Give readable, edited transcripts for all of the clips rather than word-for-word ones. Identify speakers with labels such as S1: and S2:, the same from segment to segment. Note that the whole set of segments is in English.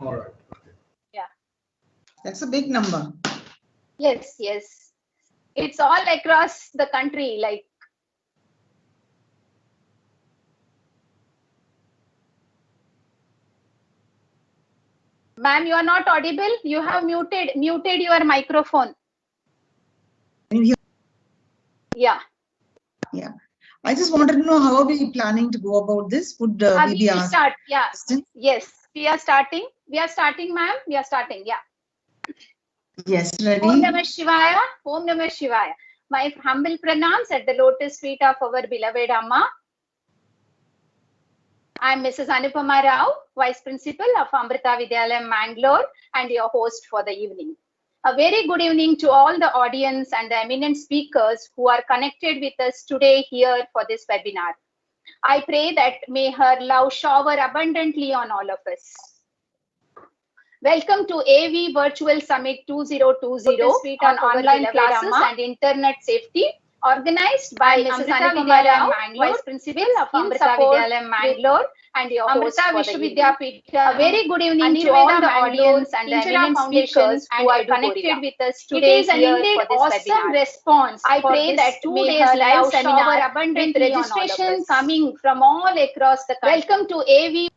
S1: All right. Okay.
S2: Yeah.
S3: That's a big number.
S2: Yes, yes. It's all across the country, like. Ma'am, you are not audible. You have muted your microphone. Yeah.
S3: Yeah. I just wanted to know, how are we planning to go about this? Would we be asked?
S2: Start? Yeah. Yes, we are starting. We are starting, ma'am. We are starting. Yeah.
S3: Yes, ready.
S2: Om Namah Shivaya. Om Namah Shivaya. My humble pranams at the lotus feet of our beloved Amma. I am Mrs. Anupama Rao, Vice Principal of Amrita Vidyalayam Mangalore, and your host for the evening. A very good evening to all the audience and the eminent speakers who are connected with us today here for this webinar. I pray that may her love shower abundantly on all of us. Welcome to AV Virtual Summit 2020 on online classes and internet safety, organized by Amrita Vidyalayam Mangalore, Vice Principal of Amrita Vidyalayam Mangalore, and your host for the evening. A very good evening to all the audience and the eminent speakers who are connected with us today. It is an indeed awesome response. I pray that 2 days live seminar with registration coming from all across the country. Welcome to AV.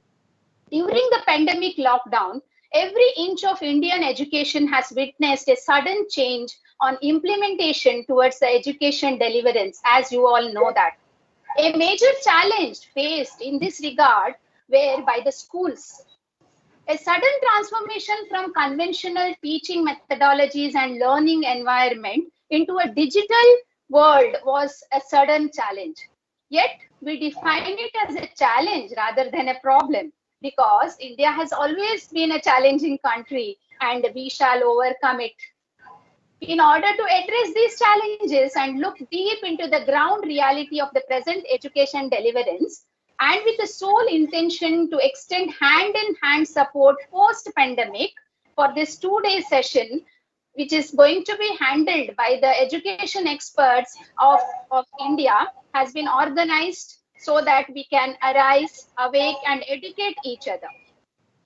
S2: During the pandemic lockdown, every inch of Indian education has witnessed a sudden change on implementation towards the education deliverance, as you all know that. A major challenge faced in this regard were by the schools. A sudden transformation from conventional teaching methodologies and learning environment into a digital world was a sudden challenge. Yet, we define it as a challenge rather than a problem, because India has always been a challenging country and we shall overcome it. In order to address these challenges and look deep into the ground reality of the present education deliverance, and with the sole intention to extend hand-in-hand support post-pandemic for this 2-day session, which is going to be handled by the education experts of India, has been organized so that we can arise, awake, and educate each other.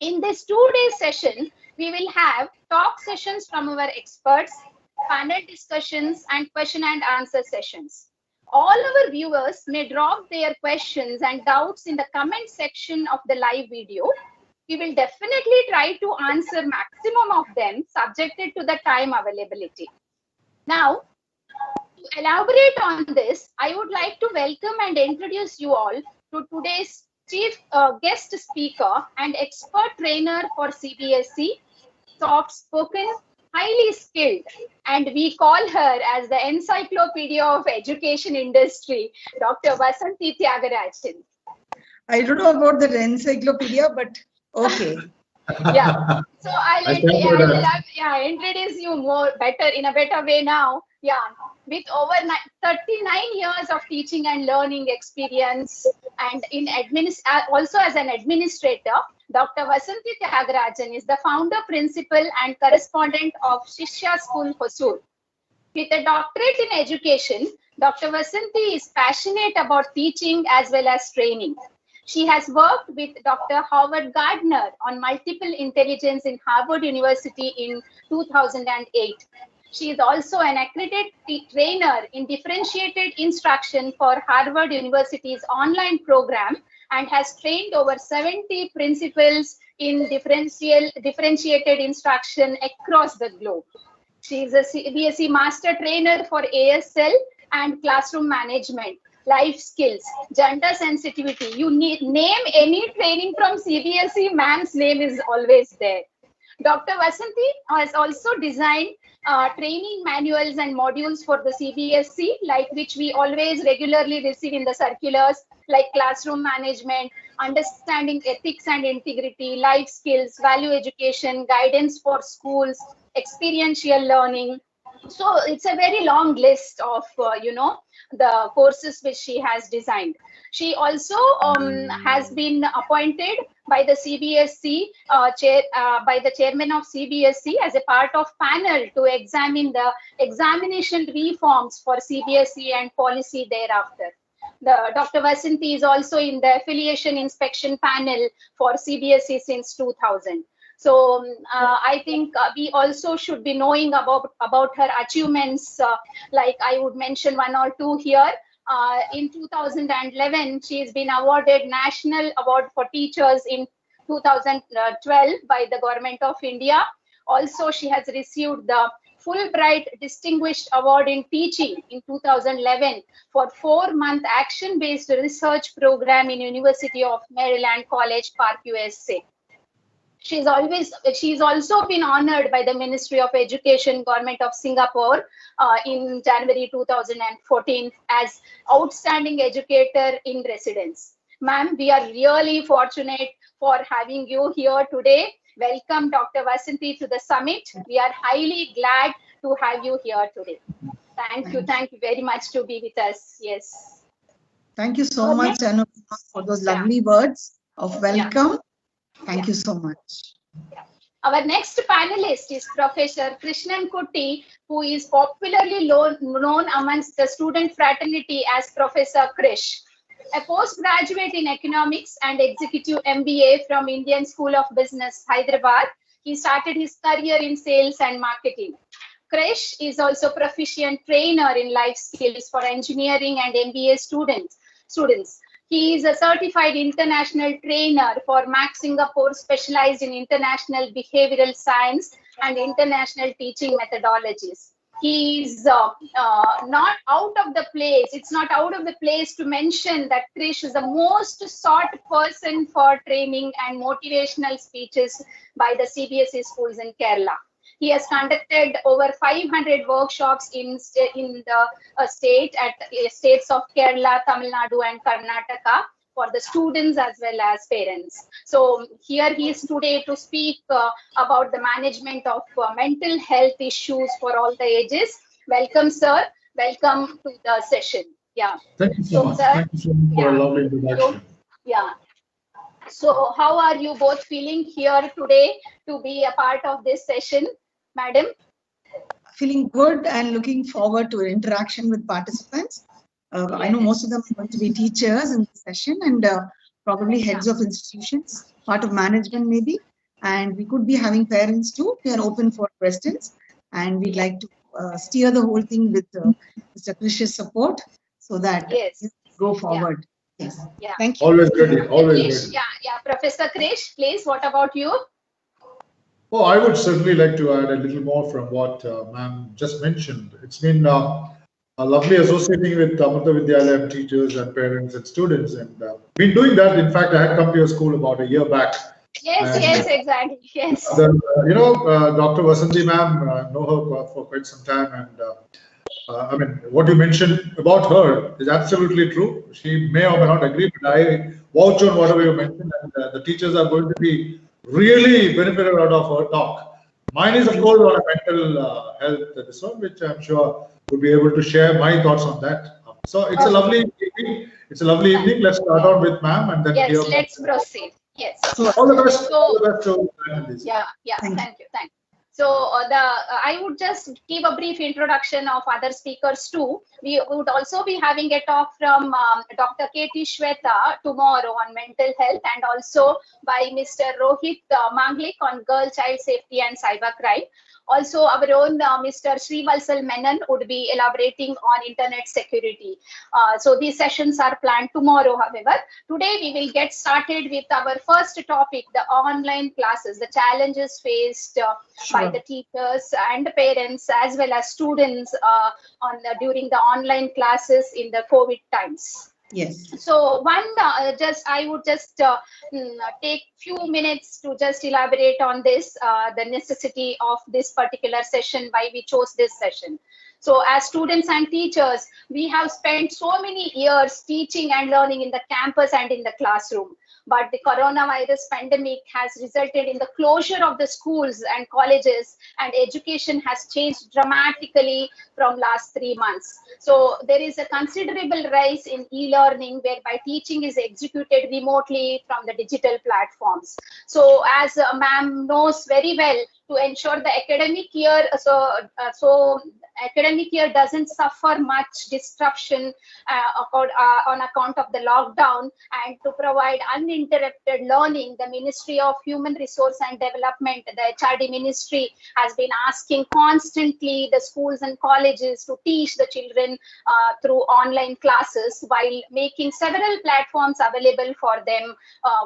S2: In this 2-day session, we will have talk sessions from our experts, panel discussions, and question and answer sessions. All our viewers may drop their questions and doubts in the comment section of the live video. We will definitely try to answer maximum of them, subjected to the time availability. Now, to elaborate on this, I would like to welcome and introduce you all to today's chief guest speaker and expert trainer for CBSE, soft-spoken, highly skilled, and we call her as the encyclopedia of education industry, Dr. Vasanthi Thiagarajan.
S3: I don't know about the encyclopedia, but okay.
S2: Yeah, so I'll introduce you in a better way now. Yeah, with over 39 years of teaching and learning experience, and also as an administrator, Dr. Vasanthi Thiagarajan is the founder, principal, and correspondent of Shishya School, Hosur. With a doctorate in education, Dr. Vasanthi is passionate about teaching as well as training. She has worked with Dr. Howard Gardner on multiple intelligence in Harvard University in 2008. She is also an accredited trainer in differentiated instruction for Harvard University's online program and has trained over 70 principals in differentiated instruction across the globe. She is a CBSE master trainer for ASL and classroom management, life skills, gender sensitivity. You name any training from CBSE, ma'am's name is always there. Dr. Vasanthi has also designed training manuals and modules for the CBSE, like which we always regularly receive in the circulars, like classroom management, understanding ethics and integrity, life skills, value education, guidance for schools, experiential learning. So it's a very long list of, the courses which she has designed. She also has been appointed by the CBSE by the chairman of CBSE as a part of panel to examine the examination reforms for CBSE and policy thereafter. Dr. Vasanthi is also in the affiliation inspection panel for CBSE since 2000. So I think we also should be knowing about her achievements. Like I would mention one or two here. In 2011, she has been awarded National Award for Teachers in 2012 by the Government of India. Also, she has received the Fulbright Distinguished Award in Teaching in 2011 for 4-month action-based research program in University of Maryland, College Park, USA. She's also been honored by the Ministry of Education, Government of Singapore in January 2014 as Outstanding Educator in Residence. Ma'am, we are really fortunate for having you here today. Welcome, Dr. Vasanthi, to the summit. We are highly glad to have you here today. Thank you very much to be with us. Yes.
S3: Thank you so much, Anupama, for those lovely words of welcome. Thank you so much.
S2: Our next panelist is Professor Krishnan Kutty, who is popularly known amongst the student fraternity as Professor Krish. A postgraduate in economics and executive MBA from Indian School of Business, Hyderabad, he started his career in sales and marketing. Krish is also proficient trainer in life skills for engineering and MBA students. He is a certified international trainer for Mac Singapore, specialized in international behavioral science and international teaching methodologies. He is not out of the place. It's not out of the place to mention that Krish is the most sought person for training and motivational speeches by the CBSE schools in Kerala. He has conducted over 500 workshops in the states of Kerala, Tamil Nadu, and Karnataka for the students as well as parents. So here he is today to speak about the management of mental health issues for all the ages. Welcome, sir. Welcome to the session. Yeah.
S1: Thank you so much. Thank you so much for a lovely introduction.
S2: So how are you both feeling here today to be a part of this session? Madam?
S3: Feeling good and looking forward to interaction with participants. I know most of them are going to be teachers in this session and probably heads of institutions, part of management maybe. And we could be having parents too. We are open for questions and we'd like to steer the whole thing with Mr. Krish's support so that we go forward. Yes. Thank you.
S1: Always ready. Always ready.
S2: Professor Krish, please, what about you?
S1: Oh, I would certainly like to add a little more from what ma'am just mentioned. It's been lovely associating with Amrita Vidyalayam teachers and parents and students, and been doing that. In fact, I had come to your school about a year back.
S2: Yes, exactly. Yes.
S1: Dr. Vasanthi ma'am, know her for quite some time, and I mean, what you mentioned about her is absolutely true. She may or may not agree, but I vouch on whatever you mentioned, and the teachers are going to be really benefited out of her talk. Mine is, of course, on a mental health episode, which I'm sure would be able to share my thoughts on that. So it's a lovely evening. It's a lovely evening. Let's start on with ma'am and then
S2: hear. Let's proceed. Yes.
S1: So all the best. All the best to this.
S2: Thank you. So I would just give a brief introduction of other speakers too. We would also be having a talk from Dr. K.T. Shweta tomorrow on mental health, and also by Mr. Rohit Manglik on girl child safety and cybercrime. Also, our own Mr. Srivalsal Menon would be elaborating on internet security. So these sessions are planned tomorrow, however. Today, we will get started with our first topic, the online classes, the challenges faced by the teachers and parents as well as students during the online classes in the COVID times.
S3: Yes.
S2: So I would just take few minutes to just elaborate on this, the necessity of this particular session, why we chose this session. So as students and teachers, we have spent so many years teaching and learning in the campus and in the classroom. But the coronavirus pandemic has resulted in the closure of the schools and colleges, and education has changed dramatically from last 3 months. So there is a considerable rise in e-learning, whereby teaching is executed remotely from the digital platforms. So as ma'am knows very well, to ensure the academic year, academic year doesn't suffer much disruption on account of the lockdown, and to provide uninterrupted learning, the Ministry of Human Resource and Development, the HRD Ministry, has been asking constantly the schools and colleges to teach the children through online classes, while making several platforms available for them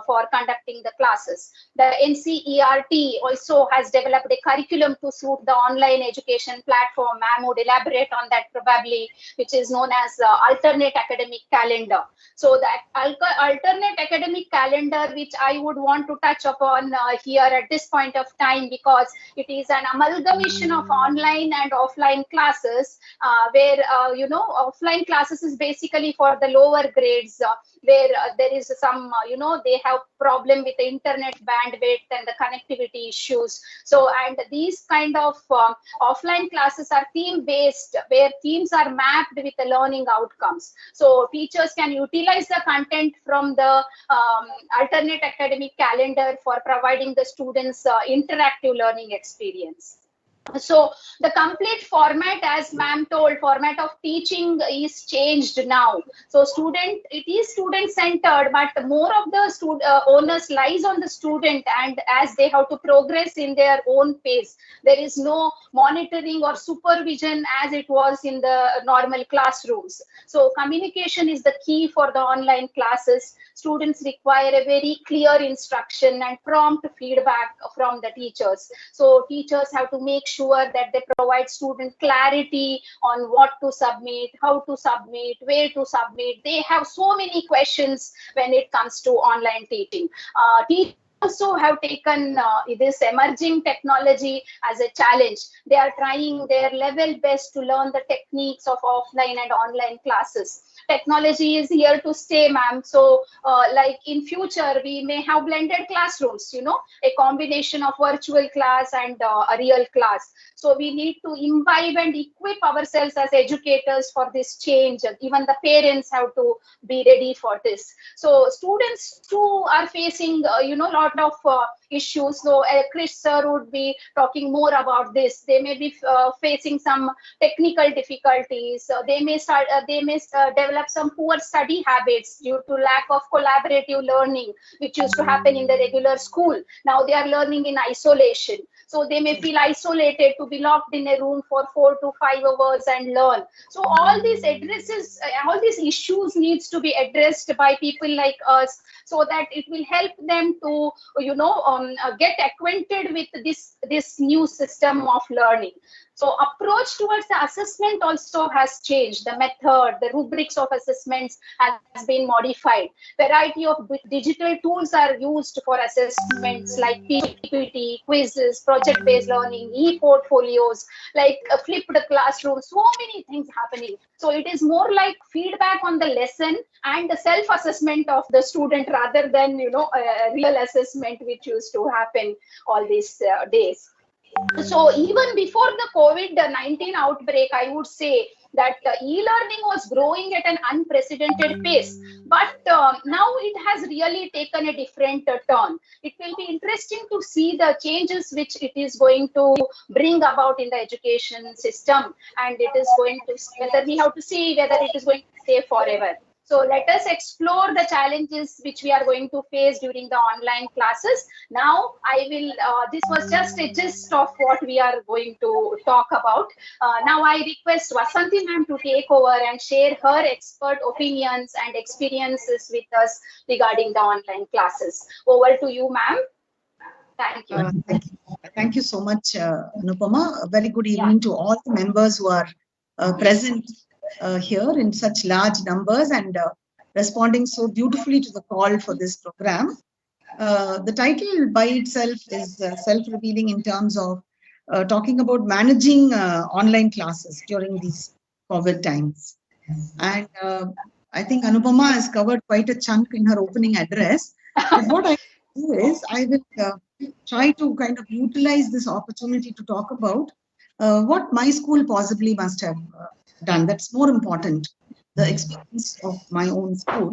S2: for conducting the classes. The NCERT also has developed a curriculum to suit the online education platform. Ma'am would elaborate on that probably, which is known as alternate academic calendar. So the alternate academic calendar, which I would want to touch upon here at this point of time, because it is an amalgamation of online and offline classes, where offline classes is basically for the lower grades, where there is some they have problem with the internet bandwidth and the connectivity issues. So, and these kind of offline classes are theme based, where themes are mapped with the learning outcomes. So teachers can utilize the content from the alternate academic calendar for providing the students interactive learning experience. So the complete format, as ma'am told, format of teaching is changed now. So it is student centered, but more of the onus lies on the student, and as they have to progress in their own pace. There is no monitoring or supervision as it was in the normal classrooms. So communication is the key for the online classes. Students require a very clear instruction and prompt feedback from the teachers. So teachers have to make sure that they provide student clarity on what to submit, how to submit, where to submit. They have so many questions when it comes to online teaching. Teachers also have taken this emerging technology as a challenge. They are trying their level best to learn the techniques of offline and online classes. Technology is here to stay, ma'am. So like in future, we may have blended classrooms, a combination of virtual class and a real class. So we need to imbibe and equip ourselves as educators for this change. Even the parents have to be ready for this. So students too are facing, lot of issues. So Krish sir would be talking more about this. They may be facing some technical difficulties. They may develop some poor study habits due to lack of collaborative learning, which used to happen in the regular school. Now they are learning in isolation. So they may feel isolated to be locked in a room for 4 to 5 hours and learn. So all these issues needs to be addressed by people like us, so that it will help them to, get acquainted with this new system of learning. So approach towards the assessment also has changed. The method, the rubrics of assessments has been modified. Variety of digital tools are used for assessments like PPT, quizzes, project-based learning, e-portfolios, like flipped classroom, so many things happening. So it is more like feedback on the lesson and the self-assessment of the student rather than, a real assessment which used to happen all these days. So even before the COVID-19 outbreak, I would say that e-learning was growing at an unprecedented pace. But now it has really taken a different turn. It will be interesting to see the changes which it is going to bring about in the education system. And it is going to, whether we have to see whether it is going to stay forever. So let us explore the challenges which we are going to face during the online classes. Now this was just a gist of what we are going to talk about. Now I request Vasanthi ma'am to take over and share her expert opinions and experiences with us regarding the online classes. Over to you, ma'am. Thank you.
S3: Thank you so much, Anupama. A very good evening to all the members who are present here in such large numbers and responding so beautifully to the call for this program. The title by itself is self-revealing in terms of talking about managing online classes during these COVID times. And I think Anupama has covered quite a chunk in her opening address. But what I do is I will try to kind of utilize this opportunity to talk about what my school possibly must have done. That's more important, the experience of my own school.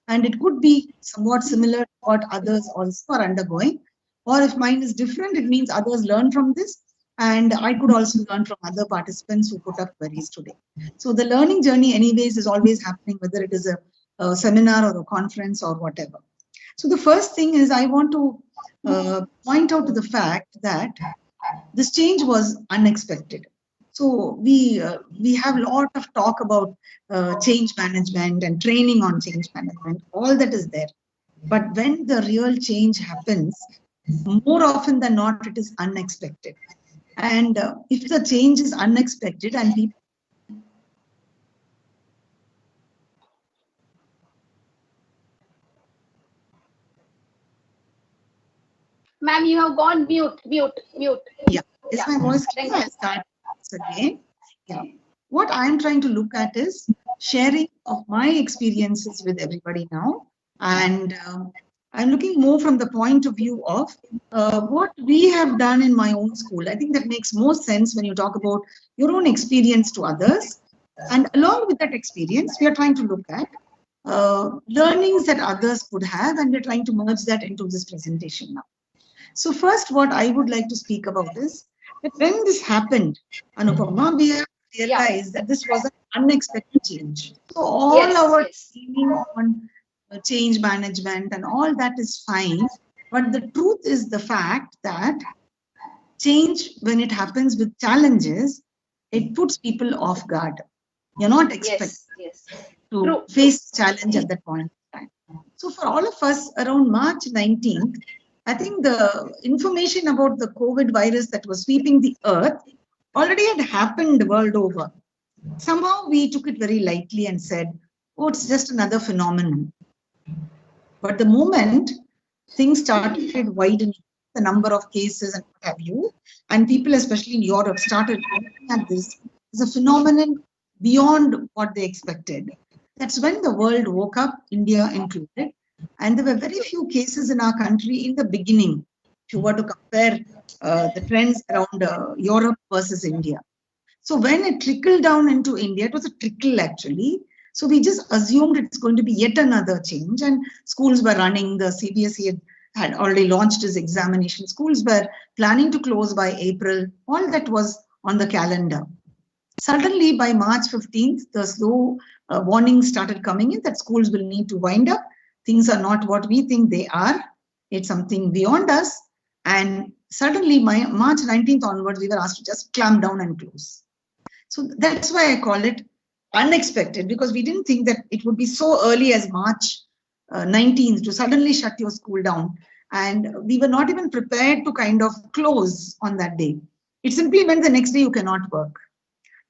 S3: And it could be somewhat similar to what others also are undergoing. Or if mine is different, it means others learn from this. And I could also learn from other participants who put up queries today. So the learning journey anyways is always happening, whether it is a seminar or a conference or whatever. So the first thing is I want to point out to the fact that this change was unexpected. So we have a lot of talk about change management and training on change management. All that is there. But when the real change happens, more often than not, it is unexpected. And if the change is unexpected and people...
S2: Ma'am, you have gone mute.
S3: Yeah, is my voice clear? I'll start again. Yeah. What I'm trying to look at is sharing of my experiences with everybody now. And I'm looking more from the point of view of what we have done in my own school. I think that makes more sense when you talk about your own experience to others. And along with that experience, we are trying to look at learnings that others could have, and we're trying to merge that into this presentation now. So first, what I would like to speak about is that when this happened, Anupama, we have realized that this was an unexpected change. So all our training on change management and all that is fine. But the truth is the fact that change, when it happens with challenges, it puts people off guard. You're not expected to face challenge at that point in time. So for all of us, around March 19th, I think the information about the COVID virus that was sweeping the earth already had happened world over. Somehow we took it very lightly and said, oh, it's just another phenomenon. But the moment things started widening, the number of cases and what have you, and people, especially in Europe, started looking at this as a phenomenon beyond what they expected. That's when the world woke up, India included. And there were very few cases in our country in the beginning, if you were to compare the trends around Europe versus India. So when it trickled down into India, it was a trickle actually. So we just assumed it's going to be yet another change, and schools were running. The CBSE had already launched its examination. Schools were planning to close by April. All that was on the calendar. Suddenly by March 15th, the slow warnings started coming in that schools will need to wind up. Things are not what we think they are. It's something beyond us. And suddenly, March 19th onwards, we were asked to just clamp down and close. So that's why I call it unexpected, because we didn't think that it would be so early as March 19th to suddenly shut your school down. And we were not even prepared to kind of close on that day. It simply meant the next day you cannot work.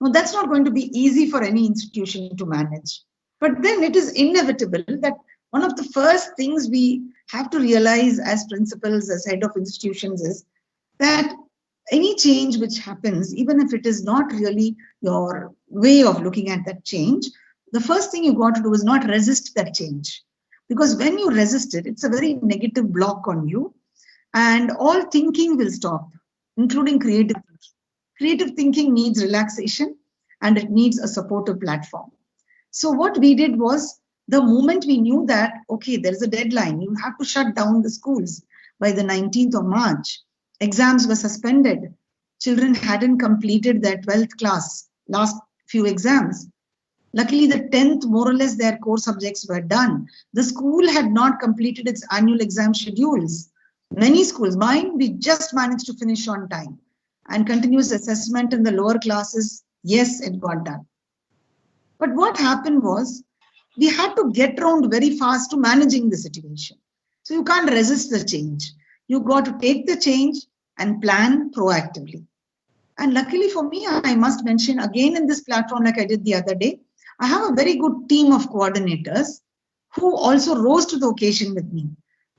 S3: Now, that's not going to be easy for any institution to manage. But then it is inevitable that one of the first things we have to realize as principals, as head of institutions, is that any change which happens, even if it is not really your way of looking at that change, the first thing you got to do is not resist that change. Because when you resist it, it's a very negative block on you, and all thinking will stop, including creative thinking. Creative thinking needs relaxation, and it needs a supportive platform. So what we did was, the moment we knew that, okay, there is a deadline, you have to shut down the schools by the 19th of March, exams were suspended, children hadn't completed their 12th class, last few exams. Luckily, the 10th, more or less, their core subjects were done. The school had not completed its annual exam schedules. Many schools, mine, we just managed to finish on time. And continuous assessment in the lower classes, yes, it got done. But what happened was, we had to get around very fast to managing the situation. So you can't resist the change. You got to take the change and plan proactively. And luckily for me, I must mention again in this platform, like I did the other day, I have a very good team of coordinators who also rose to the occasion with me.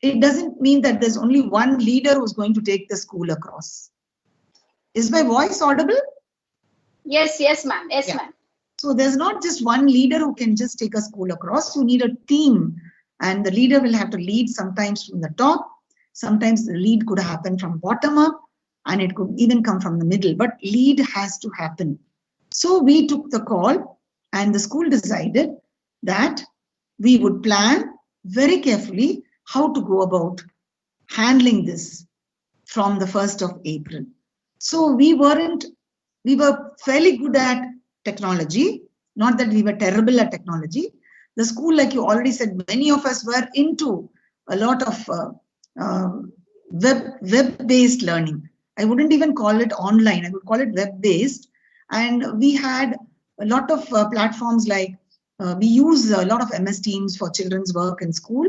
S3: It doesn't mean that there's only one leader who's going to take the school across. Is my voice audible?
S2: Yes, ma'am. Yes, ma'am.
S3: So there's not just one leader who can just take a school across. You need a team, and the leader will have to lead sometimes from the top. Sometimes the lead could happen from bottom up, and it could even come from the middle, but lead has to happen. So we took the call, and the school decided that we would plan very carefully how to go about handling this from the 1st of April. So we were fairly good at technology, not that we were terrible at technology. The school, like you already said, many of us were into a lot of web-based learning. I wouldn't even call it online, I would call it web-based. And we had a lot of platforms like, we use a lot of MS Teams for children's work in school.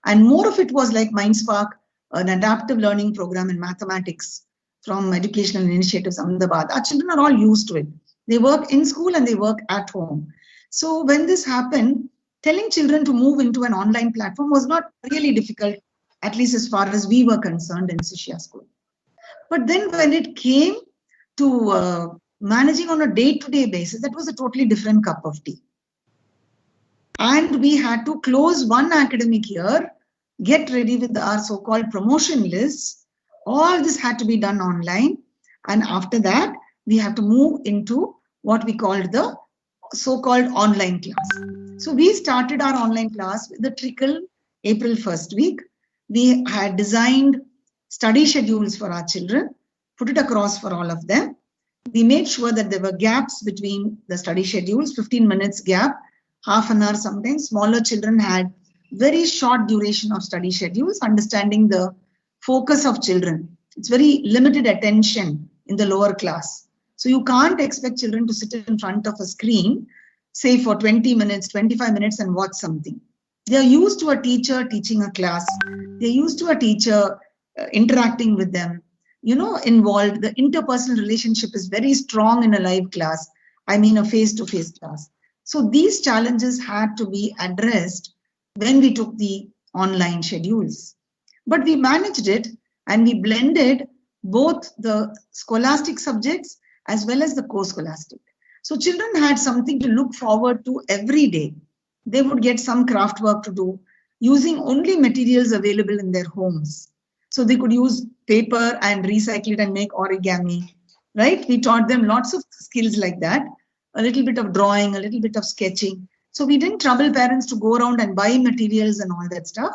S3: And more of it was like MindSpark, an adaptive learning program in mathematics from Educational Initiatives Ahmedabad. Our children are all used to it. They work in school and they work at home. So when this happened, telling children to move into an online platform was not really difficult, at least as far as we were concerned in Shishya School. But then when it came to managing on a day-to-day basis, that was a totally different cup of tea. And we had to close one academic year, get ready with our so-called promotion lists. All this had to be done online. And after that, we have to move into what we called the so-called online class. So we started our online class with the trickle April 1st week. We had designed study schedules for our children, put it across for all of them. We made sure that there were gaps between the study schedules, 15 minutes gap, half an hour sometimes. Smaller children had very short duration of study schedules, understanding the focus of children. It's very limited attention in the lower class. So you can't expect children to sit in front of a screen, say for 20 minutes, 25 minutes and watch something. They are used to a teacher teaching a class. They're used to a teacher interacting with them, involved. The interpersonal relationship is very strong in a live class. I mean a face-to-face class. So these challenges had to be addressed when we took the online schedules. But we managed it and we blended both the scholastic subjects as well as the co-scholastic. So children had something to look forward to every day. They would get some craft work to do using only materials available in their homes. So they could use paper and recycle it and make origami, right? We taught them lots of skills like that, a little bit of drawing, a little bit of sketching. So we didn't trouble parents to go around and buy materials and all that stuff.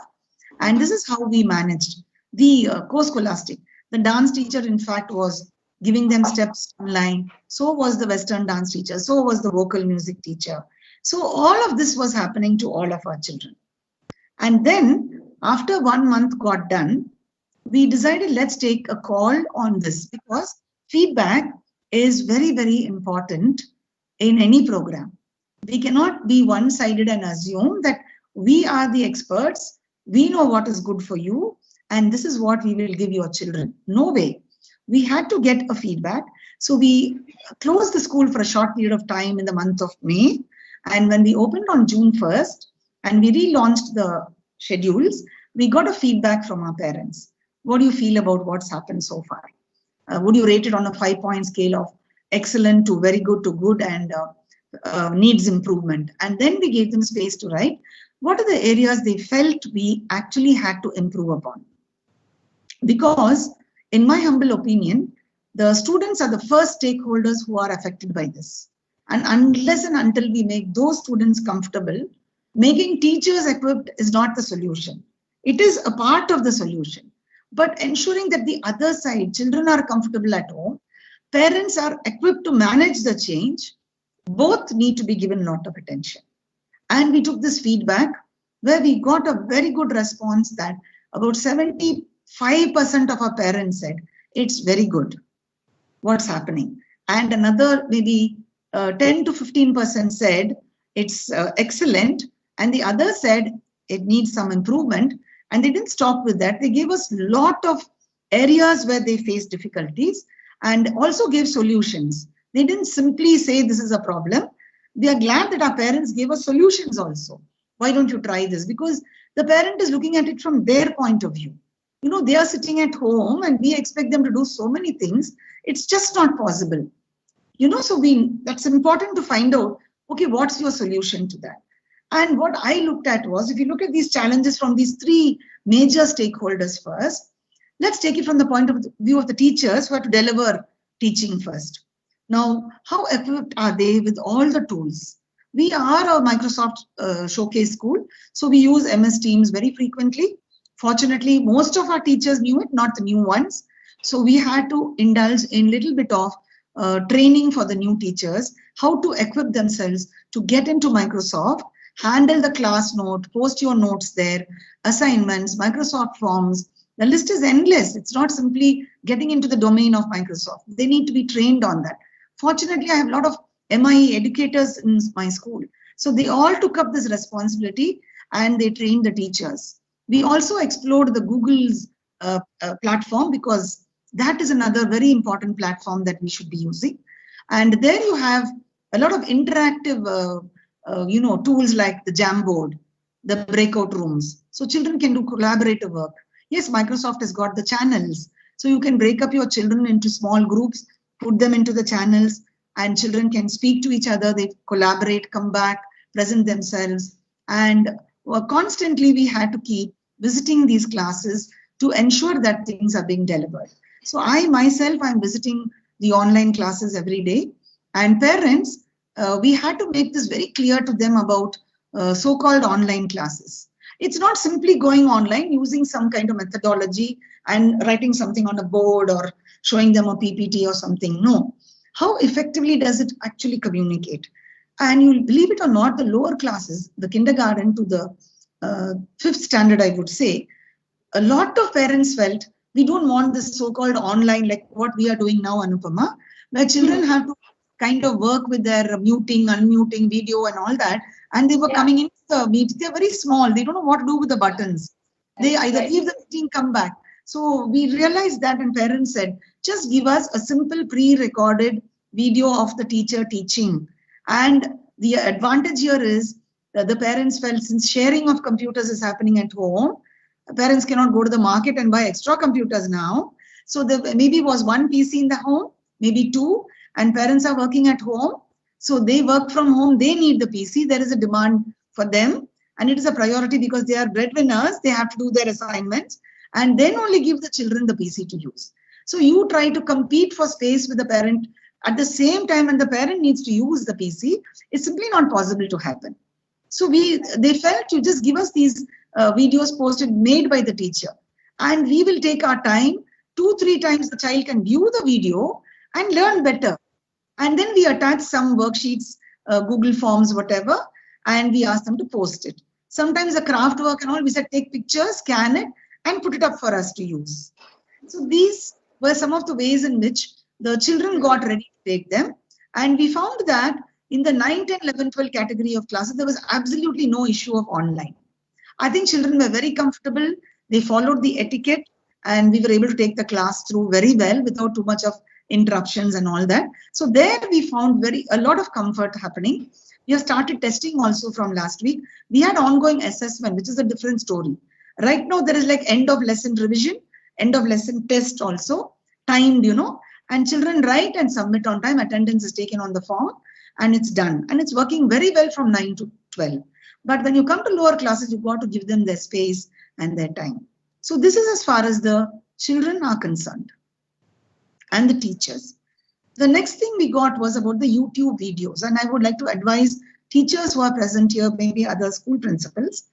S3: And this is how we managed the co-scholastic. The dance teacher, in fact, was giving them steps online. So was the Western dance teacher. So was the vocal music teacher. So all of this was happening to all of our children. And then after 1 month got done, we decided let's take a call on this because feedback is very, very important in any program. We cannot be one-sided and assume that we are the experts, we know what is good for you, and this is what we will give your children. No way. We had to get a feedback. So we closed the school for a short period of time in the month of May. And when we opened on June 1st and we relaunched the schedules, we got a feedback from our parents. What do you feel about what's happened so far? Would you rate it on a 5-point scale of excellent to very good to good and needs improvement? And then we gave them space to write what are the areas they felt we actually had to improve upon. Because in my humble opinion, the students are the first stakeholders who are affected by this. And unless and until we make those students comfortable, making teachers equipped is not the solution. It is a part of the solution. But ensuring that the other side, children are comfortable at home, parents are equipped to manage the change, both need to be given a lot of attention. And we took this feedback where we got a very good response that about 75% of our parents said, it's very good, what's happening. And another maybe 10 to 15% said, it's excellent. And the other said, it needs some improvement. And they didn't stop with that. They gave us a lot of areas where they faced difficulties and also gave solutions. They didn't simply say this is a problem. We are glad that our parents gave us solutions also. Why don't you try this? Because the parent is looking at it from their point of view. You know, they are sitting at home and we expect them to do so many things. It's just not possible. You know, so that's important to find out, okay, what's your solution to that? And what I looked at was, if you look at these challenges from these three major stakeholders first, let's take it from the point of view of the teachers who have to deliver teaching first. Now, how equipped are they with all the tools? We are a Microsoft Showcase school, so we use MS Teams very frequently. Fortunately, most of our teachers knew it, not the new ones. So we had to indulge in little bit of training for the new teachers, how to equip themselves to get into Microsoft, handle the class note, post your notes there, assignments, Microsoft forms. The list is endless. It's not simply getting into the domain of Microsoft. They need to be trained on that. Fortunately, I have a lot of MIE educators in my school. So they all took up this responsibility and they trained the teachers. We also explored the Google's platform, because that is another very important platform that we should be using. And there you have a lot of interactive tools like the Jamboard, the breakout rooms. So children can do collaborative work. Yes, Microsoft has got the channels. So you can break up your children into small groups, put them into the channels, and children can speak to each other. They collaborate, come back, present themselves. And constantly we had to keep visiting these classes to ensure that things are being delivered. So I myself, I'm visiting the online classes every day. And parents, we had to make this very clear to them about so-called online classes. It's not simply going online using some kind of methodology and writing something on a board or showing them a PPT or something. No. How effectively does it actually communicate? And you'll believe it or not, the lower classes, the kindergarten to the 5th standard, I would say, a lot of parents felt we don't want this so-called online like what we are doing now, Anupama, where children have to kind of work with their muting, unmuting video and all that. And they were coming into the meet. They're very small. They don't know what to do with the buttons. They either leave the meeting, come back. So we realized that, and parents said, just give us a simple pre-recorded video of the teacher teaching. And the advantage here is that the parents felt, since sharing of computers is happening at home, parents cannot go to the market and buy extra computers now. So there maybe was one PC in the home, maybe two, and parents are working at home. So they work from home, they need the PC. There is a demand for them, and it is a priority because they are breadwinners. They have to do their assignments and then only give the children the PC to use. So you try to compete for space with the parent at the same time, and the parent needs to use the PC. It's simply not possible to happen. So they felt, you just give us these videos posted made by the teacher, and we will take our time. 2-3 times the child can view the video and learn better. And then we attach some worksheets, Google Forms, whatever, and we ask them to post it. Sometimes the craft work and all, we said take pictures, scan it, and put it up for us to use. So these were some of the ways in which the children got ready to take them. And we found that in the 9, 10, 11, 12 category of classes, there was absolutely no issue of online. I think children were very comfortable. They followed the etiquette, and we were able to take the class through very well without too much of interruptions and all that. So there we found a lot of comfort happening. We have started testing also from last week. We had ongoing assessment, which is a different story. Right now there is like end of lesson revision, end of lesson test also, timed, and children write and submit on time. Attendance is taken on the form and it's done. And it's working very well from 9 to 12. But when you come to lower classes, you've got to give them their space and their time. So this is as far as the children are concerned and the teachers. The next thing we got was about the YouTube videos. And I would like to advise teachers who are present here, maybe other school principals,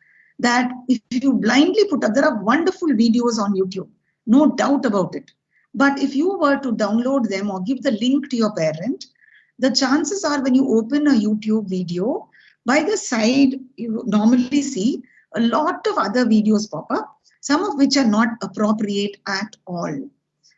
S3: that if you blindly put up, there are wonderful videos on YouTube, no doubt about it. But if you were to download them or give the link to your parent, the chances are when you open a YouTube video, by the side, you normally see a lot of other videos pop up, some of which are not appropriate at all.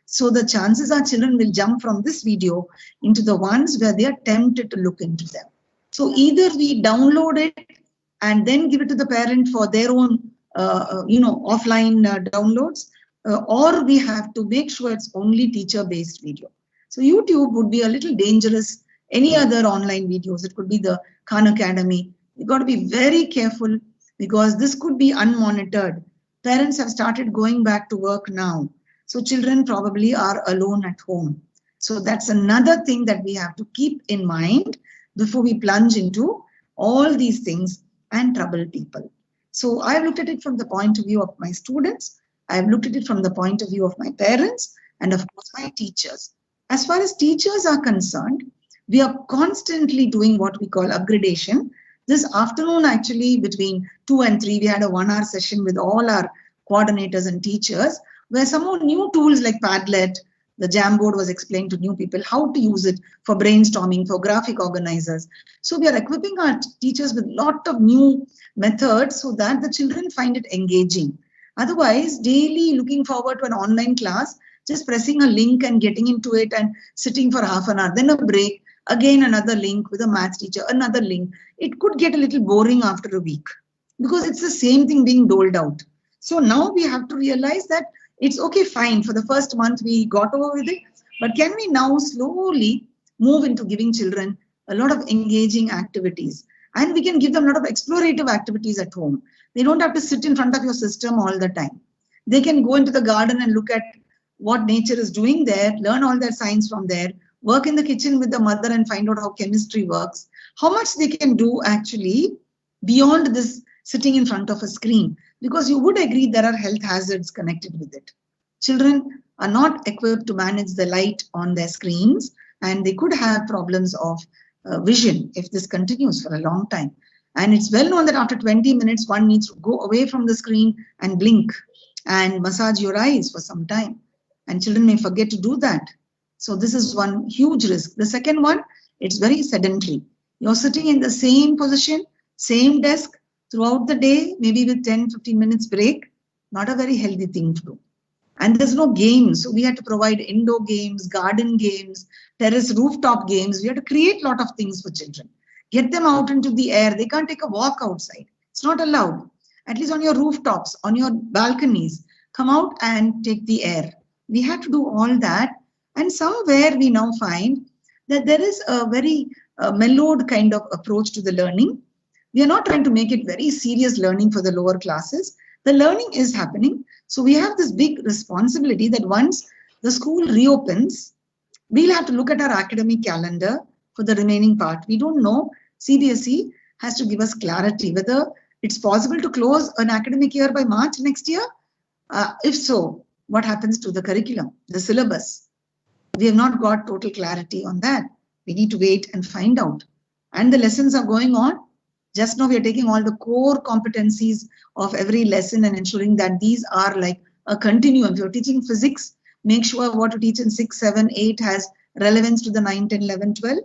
S3: So the chances are children will jump from this video into the ones where they are tempted to look into them. So either we download it and then give it to the parent for their own, offline downloads, or we have to make sure it's only teacher-based video. So YouTube would be a little dangerous. Any other online videos, it could be the Khan Academy. You've got to be very careful because this could be unmonitored. Parents have started going back to work now. So children probably are alone at home. So that's another thing that we have to keep in mind before we plunge into all these things and trouble people. So I've looked at it from the point of view of my students. I've looked at it from the point of view of my parents and of course my teachers. As far as teachers are concerned, we are constantly doing what we call upgradation. This afternoon, actually, between 2 and 3, we had a 1-hour session with all our coordinators and teachers where some more new tools like Padlet, the Jamboard was explained to new people how to use it for brainstorming, for graphic organizers. So we are equipping our teachers with a lot of new methods so that the children find it engaging. Otherwise, daily looking forward to an online class, just pressing a link and getting into it and sitting for half an hour, then a break, again another link with a maths teacher, another link. It could get a little boring after a week because it's the same thing being doled out. So now we have to realize that it's okay, fine. For the first month, we got over with it. But can we now slowly move into giving children a lot of engaging activities? And we can give them a lot of explorative activities at home. They don't have to sit in front of your system all the time. They can go into the garden and look at what nature is doing there, learn all their science from there, work in the kitchen with the mother and find out how chemistry works, how much they can do actually beyond this sitting in front of a screen. Because you would agree there are health hazards connected with it. Children are not equipped to manage the light on their screens, and they could have problems of vision if this continues for a long time. And it's well known that after 20 minutes, one needs to go away from the screen and blink and massage your eyes for some time. And children may forget to do that. So this is one huge risk. The second one, it's very sedentary. You're sitting in the same position, same desk, throughout the day, maybe with 10-15 minutes break, not a very healthy thing to do. And there's no games. So we had to provide indoor games, garden games, terrace rooftop games. We had to create a lot of things for children. Get them out into the air. They can't take a walk outside. It's not allowed. At least on your rooftops, on your balconies, come out and take the air. We had to do all that. And somewhere we now find that there is a very mellowed kind of approach to the learning. We are not trying to make it very serious learning for the lower classes. The learning is happening. So we have this big responsibility that once the school reopens, we'll have to look at our academic calendar for the remaining part. We don't know. CBSE has to give us clarity whether it's possible to close an academic year by March next year. If so, what happens to the curriculum, the syllabus? We have not got total clarity on that. We need to wait and find out. And the lessons are going on. Just now we are taking all the core competencies of every lesson and ensuring that these are like a continuum. If you're teaching physics, make sure what you teach in 6, 7, 8 has relevance to the 9, 10, 11, 12.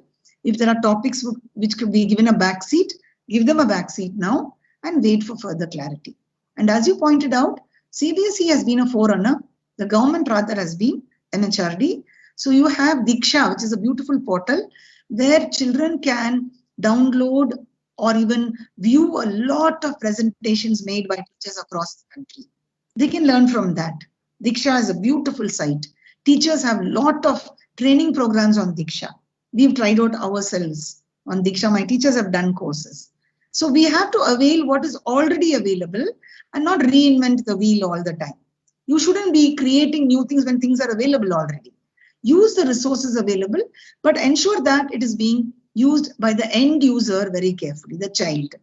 S3: If there are topics which could be given a backseat, give them a backseat now and wait for further clarity. And as you pointed out, CBSE has been a forerunner. The government rather has been MHRD. So you have Diksha, which is a beautiful portal where children can download or even view a lot of presentations made by teachers across the country. They can learn from that. Diksha is a beautiful site. Teachers have a lot of training programs on Diksha. We've tried out ourselves on Diksha. My teachers have done courses. So we have to avail what is already available and not reinvent the wheel all the time. You shouldn't be creating new things when things are available already. Use the resources available, but ensure that it is being used by the end user very carefully, the child.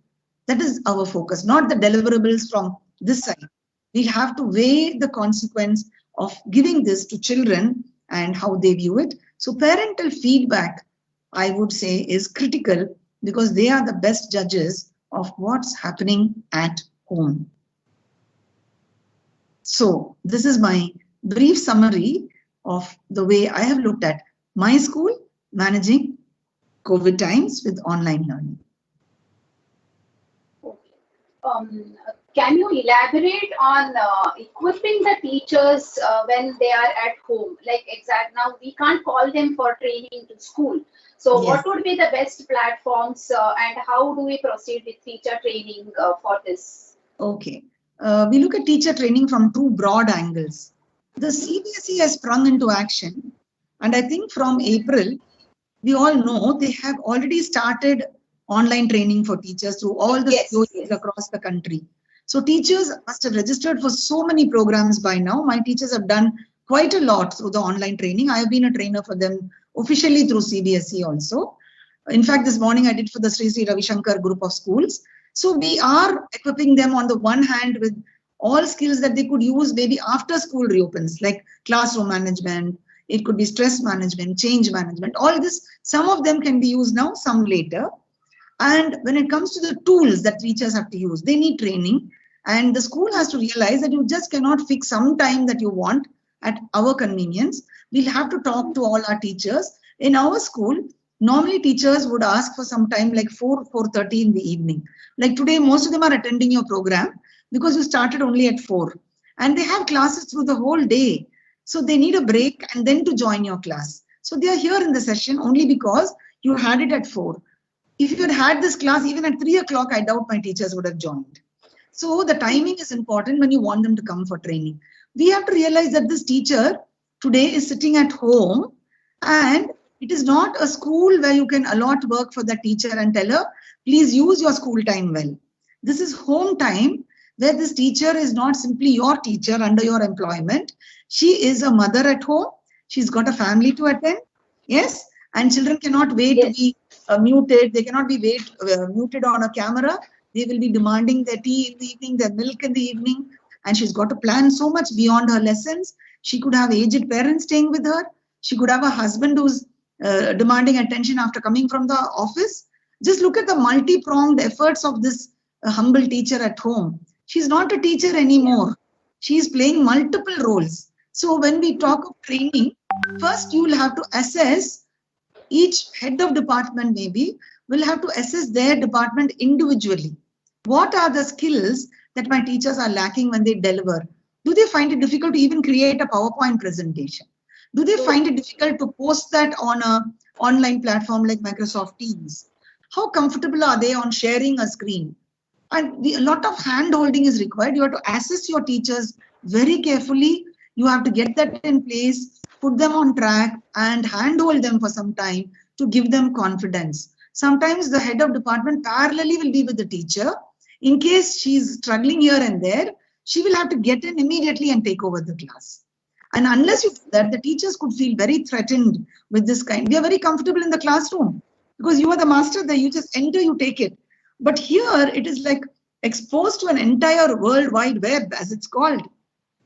S3: That is our focus, not the deliverables from this side. We have to weigh the consequence of giving this to children and how they view it. So parental feedback, I would say, is critical because they are the best judges of what's happening at home. So this is my brief summary of the way I have looked at my school managing COVID times with online learning.
S2: Can you elaborate on equipping the teachers when they are at home? Like now we can't call them for training to school. So yes. What would be the best platforms and how do we proceed with teacher training for this?
S3: Okay. We look at teacher training from two broad angles. The CBSE has sprung into action, and I think from April, we all know they have already started online training for teachers through all the schools across the country. So teachers must have registered for so many programs by now. My teachers have done quite a lot through the online training. I have been a trainer for them officially through CBSE also. In fact, this morning I did for the Sri Ravi Shankar group of schools. So we are equipping them on the one hand with all skills that they could use maybe after school reopens, like classroom management, it could be stress management, change management, all this. Some of them can be used now, some later. And when it comes to the tools that teachers have to use, they need training. And the school has to realize that you just cannot fix some time that you want at our convenience. We'll have to talk to all our teachers. In our school, normally teachers would ask for some time like 4:30 in the evening. Like today, most of them are attending your program because you started only at 4. And they have classes through the whole day. So they need a break and then to join your class. So they are here in the session only because you had it at 4. If you had this class even at 3 o'clock, I doubt my teachers would have joined. So the timing is important when you want them to come for training. We have to realize that this teacher today is sitting at home, and it is not a school where you can allot work for the teacher and tell her, please use your school time well. This is home time where this teacher is not simply your teacher under your employment. She is a mother at home. She's got a family to attend. Yes. And children cannot wait to be muted. They cannot be muted on a camera. They will be demanding their tea in the evening, their milk in the evening. And she's got to plan so much beyond her lessons. She could have aged parents staying with her. She could have a husband who's demanding attention after coming from the office. Just look at the multi-pronged efforts of this humble teacher at home. She's not a teacher anymore. She's playing multiple roles. So when we talk of training, first you will have to assess each head of department maybe will have to assess their department individually. What are the skills that my teachers are lacking when they deliver? Do they find it difficult to even create a PowerPoint presentation? Do they find it difficult to post that on an online platform like Microsoft Teams? How comfortable are they on sharing a screen? And a lot of hand holding is required. You have to assess your teachers very carefully. You have to get that in place, put them on track and handhold them for some time to give them confidence. Sometimes the head of department parallelly will be with the teacher. In case she's struggling here and there, she will have to get in immediately and take over the class. And unless you do that, the teachers could feel very threatened with this kind. We are very comfortable in the classroom because you are the master there. You just enter, you take it. But here it is like exposed to an entire world wide web, as it's called.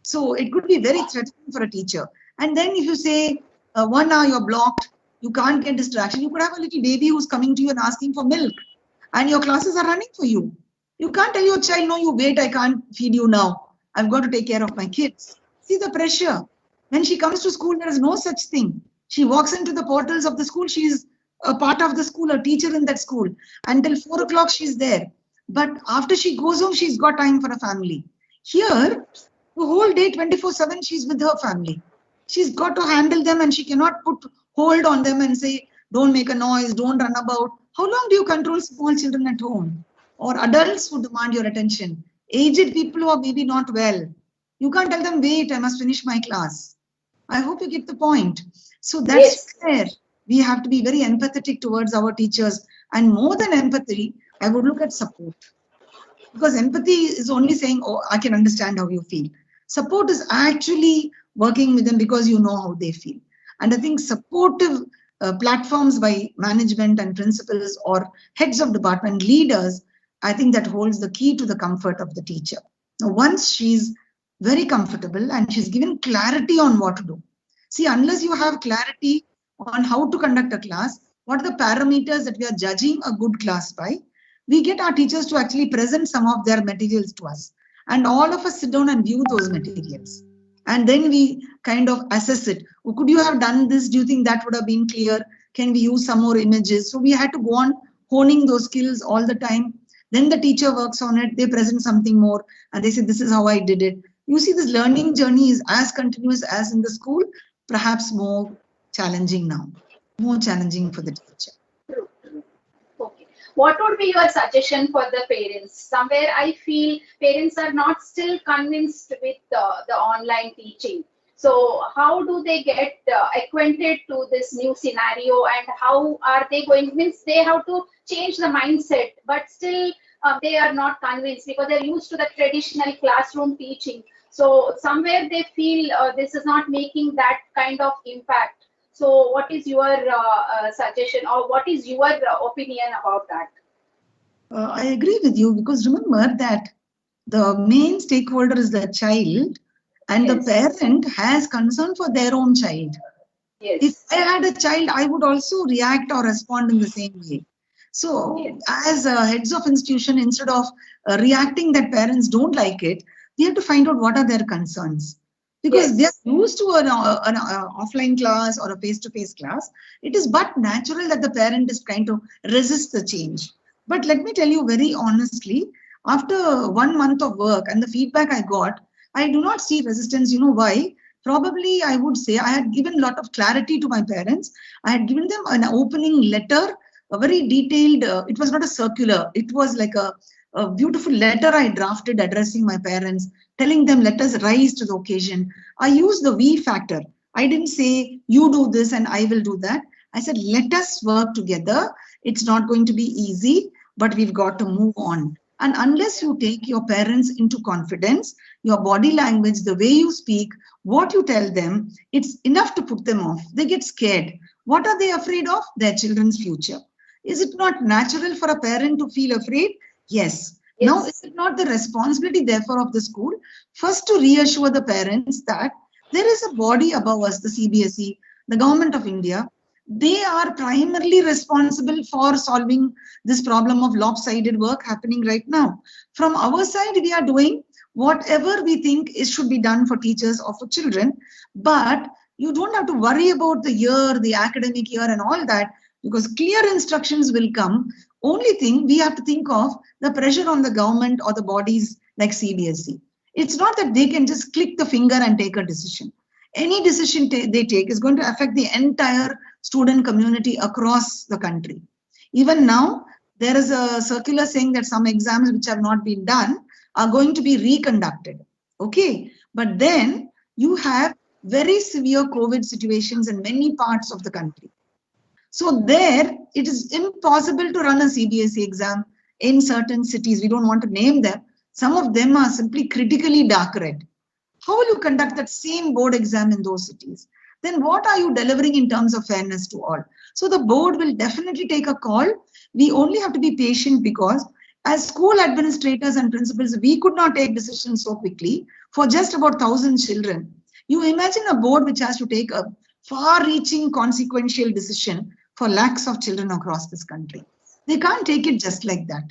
S3: So it could be very threatening for a teacher. And then if you say 1 hour you're blocked, you can't get distraction. You could have a little baby who's coming to you and asking for milk, and your classes are running for you. You can't tell your child, no, you wait, I can't feed you now. I've got to take care of my kids. See the pressure. When she comes to school, there is no such thing. She walks into the portals of the school. She's a part of the school, a teacher in that school. Until 4 o'clock, she's there. But after she goes home, she's got time for a family. Here, the whole day, 24/7, she's with her family. She's got to handle them, and she cannot put hold on them and say, don't make a noise, don't run about. How long do you control small children at home? Or adults who demand your attention? Aged people who are maybe not well. You can't tell them, wait, I must finish my class. I hope you get the point. So that's where we have to be very empathetic towards our teachers. And more than empathy, I would look at support. Because empathy is only saying, oh, I can understand how you feel. Support is actually working with them because you know how they feel. And I think supportive platforms by management and principals or heads of department leaders, I think that holds the key to the comfort of the teacher. Now, once she's very comfortable and she's given clarity on what to do. See, unless you have clarity on how to conduct a class, what are the parameters that we are judging a good class by, we get our teachers to actually present some of their materials to us. And all of us sit down and view those materials. And then we kind of assess it. Oh, could you have done this? Do you think that would have been clear? Can we use some more images? So we had to go on honing those skills all the time. Then the teacher works on it. They present something more and they say, this is how I did it. You see, this learning journey is as continuous as in the school, perhaps more challenging now, more challenging for the teacher.
S2: Okay. What would be your suggestion for the parents? Somewhere I feel parents are not still convinced with the online teaching. So how do they get acquainted to this new scenario, and how are they going? Means they have to change the mindset, but still they are not convinced because they're used to the traditional classroom teaching. So somewhere they feel this is not making that kind of impact. So what is your suggestion, or what is your opinion about that?
S3: I agree with you, because remember that the main stakeholder is the child, and the parent has concern for their own child. If I had a child, I would also react or respond in the same way. So as heads of institution, instead of reacting that parents don't like it, we have to find out what are their concerns. Because they are used to an offline class or a face-to-face class, it is but natural that the parent is trying to resist the change. But let me tell you very honestly, after 1 month of work and the feedback I got, I do not see resistance. You know why? Probably I would say I had given a lot of clarity to my parents. I had given them an opening letter, a very detailed, it was not a circular, it was like a beautiful letter I drafted addressing my parents, telling them let us rise to the occasion. I used the we factor. I didn't say you do this and I will do that. I said let us work together. It's not going to be easy, but we've got to move on. And unless you take your parents into confidence, your body language, the way you speak, what you tell them, it's enough to put them off. They get scared. What are they afraid of? Their children's future. Is it not natural for a parent to feel afraid? Yes. Now, is it not the responsibility, therefore, of the school first to reassure the parents that there is a body above us, the CBSE, the Government of India. They are primarily responsible for solving this problem of lopsided work happening right now. From our side, we are doing whatever we think should be done for teachers or for children, but you don't have to worry about the year, the academic year and all that, because clear instructions will come. Only thing we have to think of the pressure on the government or the bodies like CBSE. It's not that they can just click the finger and take a decision. Any decision they take is going to affect the entire student community across the country. Even now, there is a circular saying that some exams which have not been done are going to be reconducted. Okay, but then you have very severe COVID situations in many parts of the country. So there, it is impossible to run a CBSE exam in certain cities. We don't want to name them. Some of them are simply critically dark red. How will you conduct that same board exam in those cities? Then what are you delivering in terms of fairness to all? So the board will definitely take a call. We only have to be patient because as school administrators and principals, we could not take decisions so quickly for just about 1,000 children. You imagine a board which has to take a far-reaching consequential decision for lakhs of children across this country. They can't take it just like that.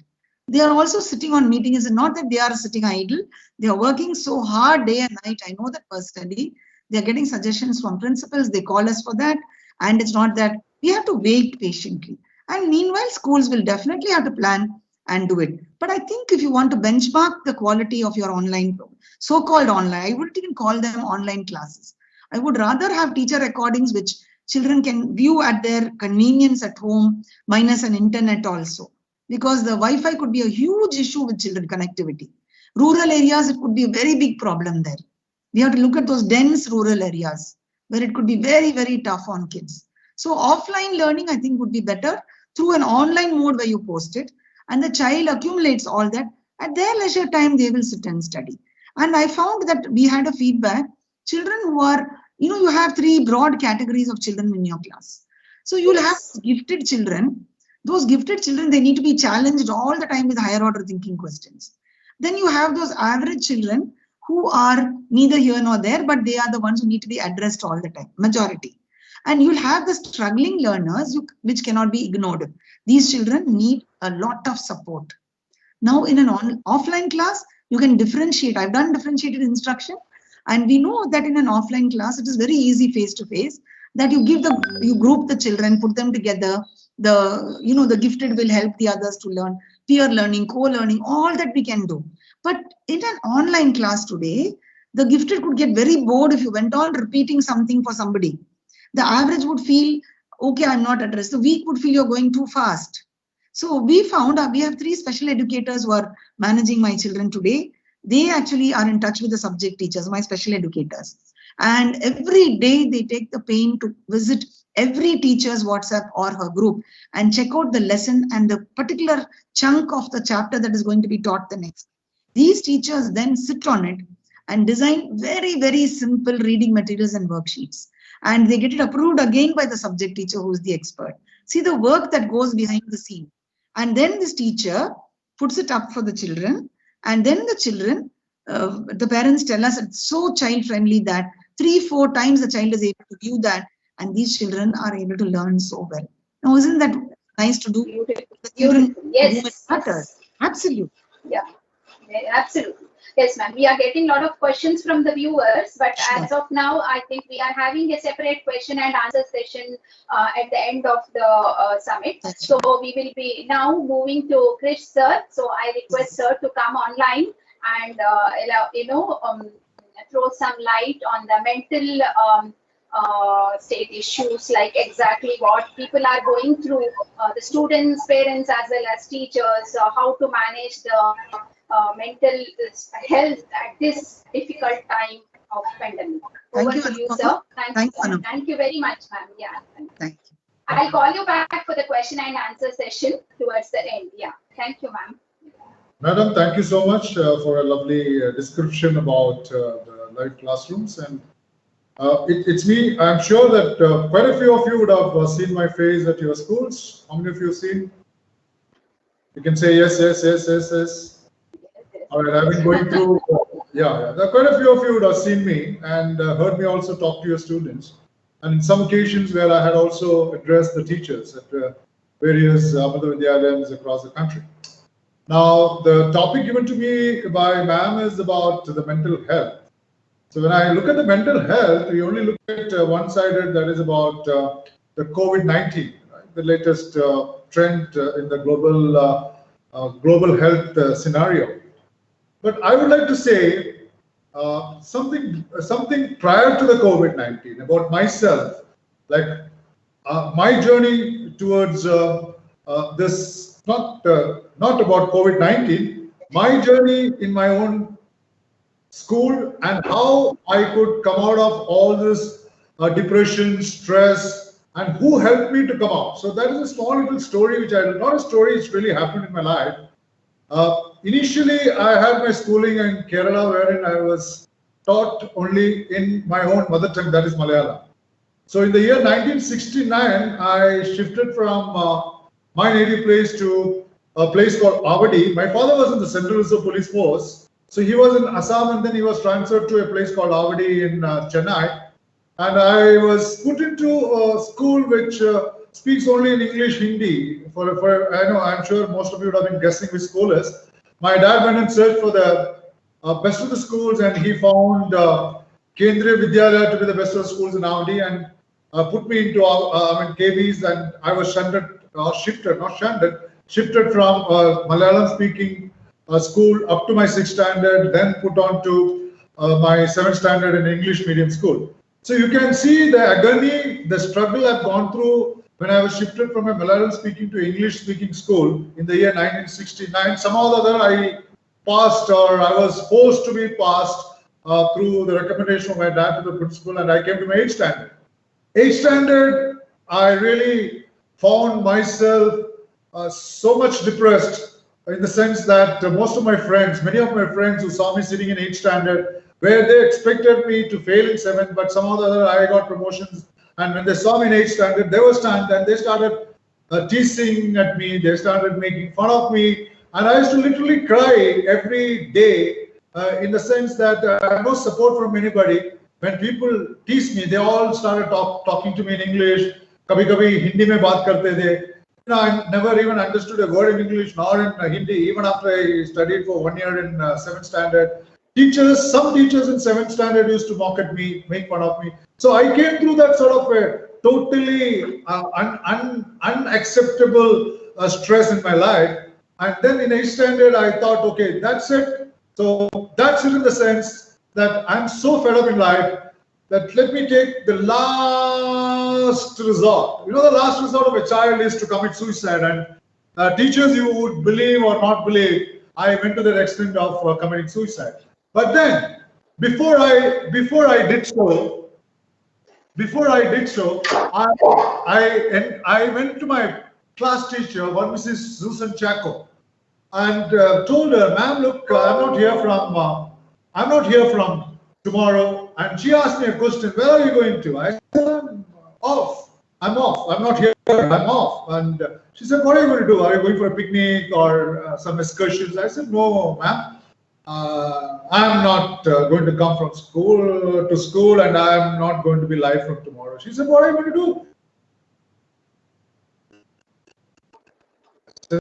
S3: They are also sitting on meetings. It's not that they are sitting idle. They are working so hard day and night. I know that personally. They are getting suggestions from principals. They call us for that. And it's not that we have to wait patiently. And meanwhile, schools will definitely have to plan and do it. But I think if you want to benchmark the quality of your online, so-called online, I wouldn't even call them online classes. I would rather have teacher recordings which children can view at their convenience at home, minus an internet also. Because the Wi-Fi could be a huge issue with children connectivity. Rural areas, it could be a very big problem there. We have to look at those dense rural areas where it could be very, very tough on kids. So offline learning, I think, would be better through an online mode where you post it and the child accumulates all that. At their leisure time, they will sit and study. And I found that we had a feedback. Children who are, you have 3 broad categories of children in your class. So you'll have gifted children. Those gifted children, they need to be challenged all the time with higher order thinking questions. Then you have those average children who are neither here nor there, but they are the ones who need to be addressed all the time, majority. And you'll have the struggling learners, which cannot be ignored. These children need a lot of support. Now, in an offline class, you can differentiate. I've done differentiated instruction. And we know that in an offline class, it is very easy face-to-face that you group the children, put them together. The gifted will help the others to learn, peer learning, co-learning, all that we can do. But in an online class today, the gifted could get very bored if you went on repeating something for somebody. The average would feel, okay, I'm not addressed. The weak would feel you're going too fast. So we found we have 3 special educators who are managing my children today. They actually are in touch with the subject teachers, my special educators. And every day they take the pain to visit every teacher's WhatsApp or her group and check out the lesson and the particular chunk of the chapter that is going to be taught the next. These teachers then sit on it and design very, very simple reading materials and worksheets. And they get it approved again by the subject teacher who is the expert. See the work that goes behind the scene. And then this teacher puts it up for the children. And then the children, the parents tell us it's so child-friendly that 3-4 times the child is able to view that. And these children are able to learn so well. Now, isn't that nice to do.
S2: Beautiful. Yes.
S3: It matters. Absolutely.
S2: Yeah, absolutely. Yes, ma'am. We are getting a lot of questions from the viewers, but
S3: Sure.
S2: as of now, I think we are having a separate question and answer session at the end of the summit.
S3: That's
S2: So we will be now moving to Krish sir. So I request sir to come online and throw some light on the mental state issues, like exactly what people are going through, the students, parents, as well as teachers, how to manage the mental health at this difficult time of pandemic. Over to you, sir. Thank you very much, ma'am. Yeah.
S3: Thank you.
S2: I'll call you back for the question and answer session towards the end. Yeah. Thank you, ma'am.
S1: Madam, thank you so much for a lovely description about the live classrooms. And it's me. I'm sure that quite a few of you would have seen my face at your schools. How many of you have seen? You can say yes, yes, yes, yes, yes. All right, I've been going through, yeah. There are quite a few of you would have seen me and heard me also talk to your students. And in some occasions where I had also addressed the teachers at various Amrita Vidyalayams across the country. Now, the topic given to me by ma'am is about the mental health. So when I look at the mental health, we only look at one-sided, that is about the COVID-19, right? The latest trend in the global health scenario. But I would like to say something prior to the COVID-19 about myself, like my journey towards this, not about COVID-19, my journey in my own school and how I could come out of all this depression, stress, and who helped me to come out. So that is a small little story, which not a story, it's really happened in my life. Initially, I had my schooling in Kerala, wherein I was taught only in my own mother tongue, that is Malayalam. So in the year 1969, I shifted from my native place to a place called Avadi. My father was in the Central Reserve Police Force. So he was in Assam and then he was transferred to a place called Avadi in Chennai. And I was put into a school which speaks only in English, Hindi. I know, I'm sure most of you would have been guessing which school is. My dad went and searched for the best of the schools and he found Kendriya Vidyalaya to be the best of the schools in Avadi and put me into KVs, and I was shifted from Malayalam speaking school up to my 6th standard, then put on to my 7th standard in English medium school. So you can see the agony, the struggle I've gone through when I was shifted from a Malayalam speaking to English speaking school in the year 1969. Somehow or other I passed, or I was forced to be passed through the recommendation of my dad to the principal, and I came to my 8th standard. 8th standard, I really found myself so much depressed, in the sense that most of my friends, many of my friends who saw me sitting in 8th standard, where they expected me to fail in 7th, but somehow or other I got promotions. And when they saw me in 8th standard, they were stunned and they started teasing at me. They started making fun of me. And I used to literally cry every day in the sense that I have no support from anybody. When people tease me, they all started talking to me in English. Kabhi kabhi Hindi mein baat karte the. I never even understood a word in English nor in Hindi, even after I studied for 1 year in 7th standard. Some teachers in 7th standard used to mock at me, make fun of me. So I came through that sort of a totally unacceptable stress in my life. And then in 8th standard, I thought, okay, that's it. So that's it in the sense that I'm so fed up in life that let me take the last resort. You know, the last resort of a child is to commit suicide. And teachers, you would believe or not believe, I went to the extent of committing suicide. But then, before I did so, I went to my class teacher, one Mrs. Susan Chaco, and told her, "Ma'am, look, I'm not here from tomorrow." And she asked me a question, "Where are you going to?" I said, "I'm off. I'm not here. I'm off." And she said, "What are you going to do? Are you going for a picnic or some excursions?" I said, "No, ma'am. I'm not going to come from school to school, and I'm not going to be live from tomorrow." She said, "What are you going to do?" She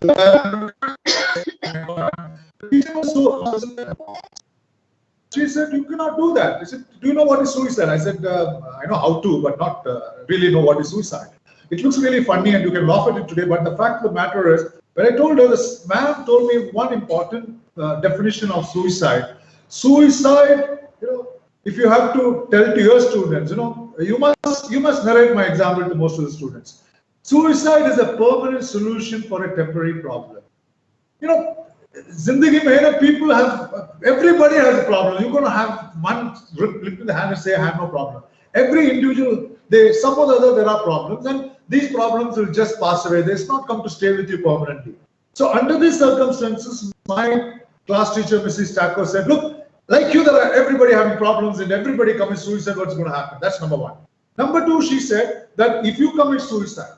S1: said, you cannot do that. I said, do you know what is suicide? I said, I know how to, but not really know what is suicide. It looks really funny and you can laugh at it today, but the fact of the matter is, when I told her, this ma'am told me one important definition of suicide. Suicide, if you have to tell to your students, you must narrate my example to most of the students. Suicide is a permanent solution for a temporary problem. Zindagi mein, people have, everybody has a problem. You're going to have one lift in the hand and say, I have no problem. Every individual, some or the other, there are problems, and these problems will just pass away. They not come to stay with you permanently. So under these circumstances, my class teacher, Mrs. Thakur, said, look, like you, there are everybody having problems and everybody commits suicide, what's going to happen? That's number one. Number two, she said that if you commit suicide,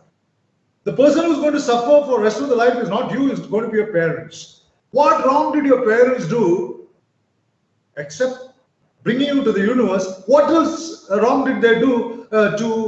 S1: the person who's going to suffer for the rest of the life is not you, it's going to be your parents. What wrong did your parents do except bringing you to the universe? What else wrong did they do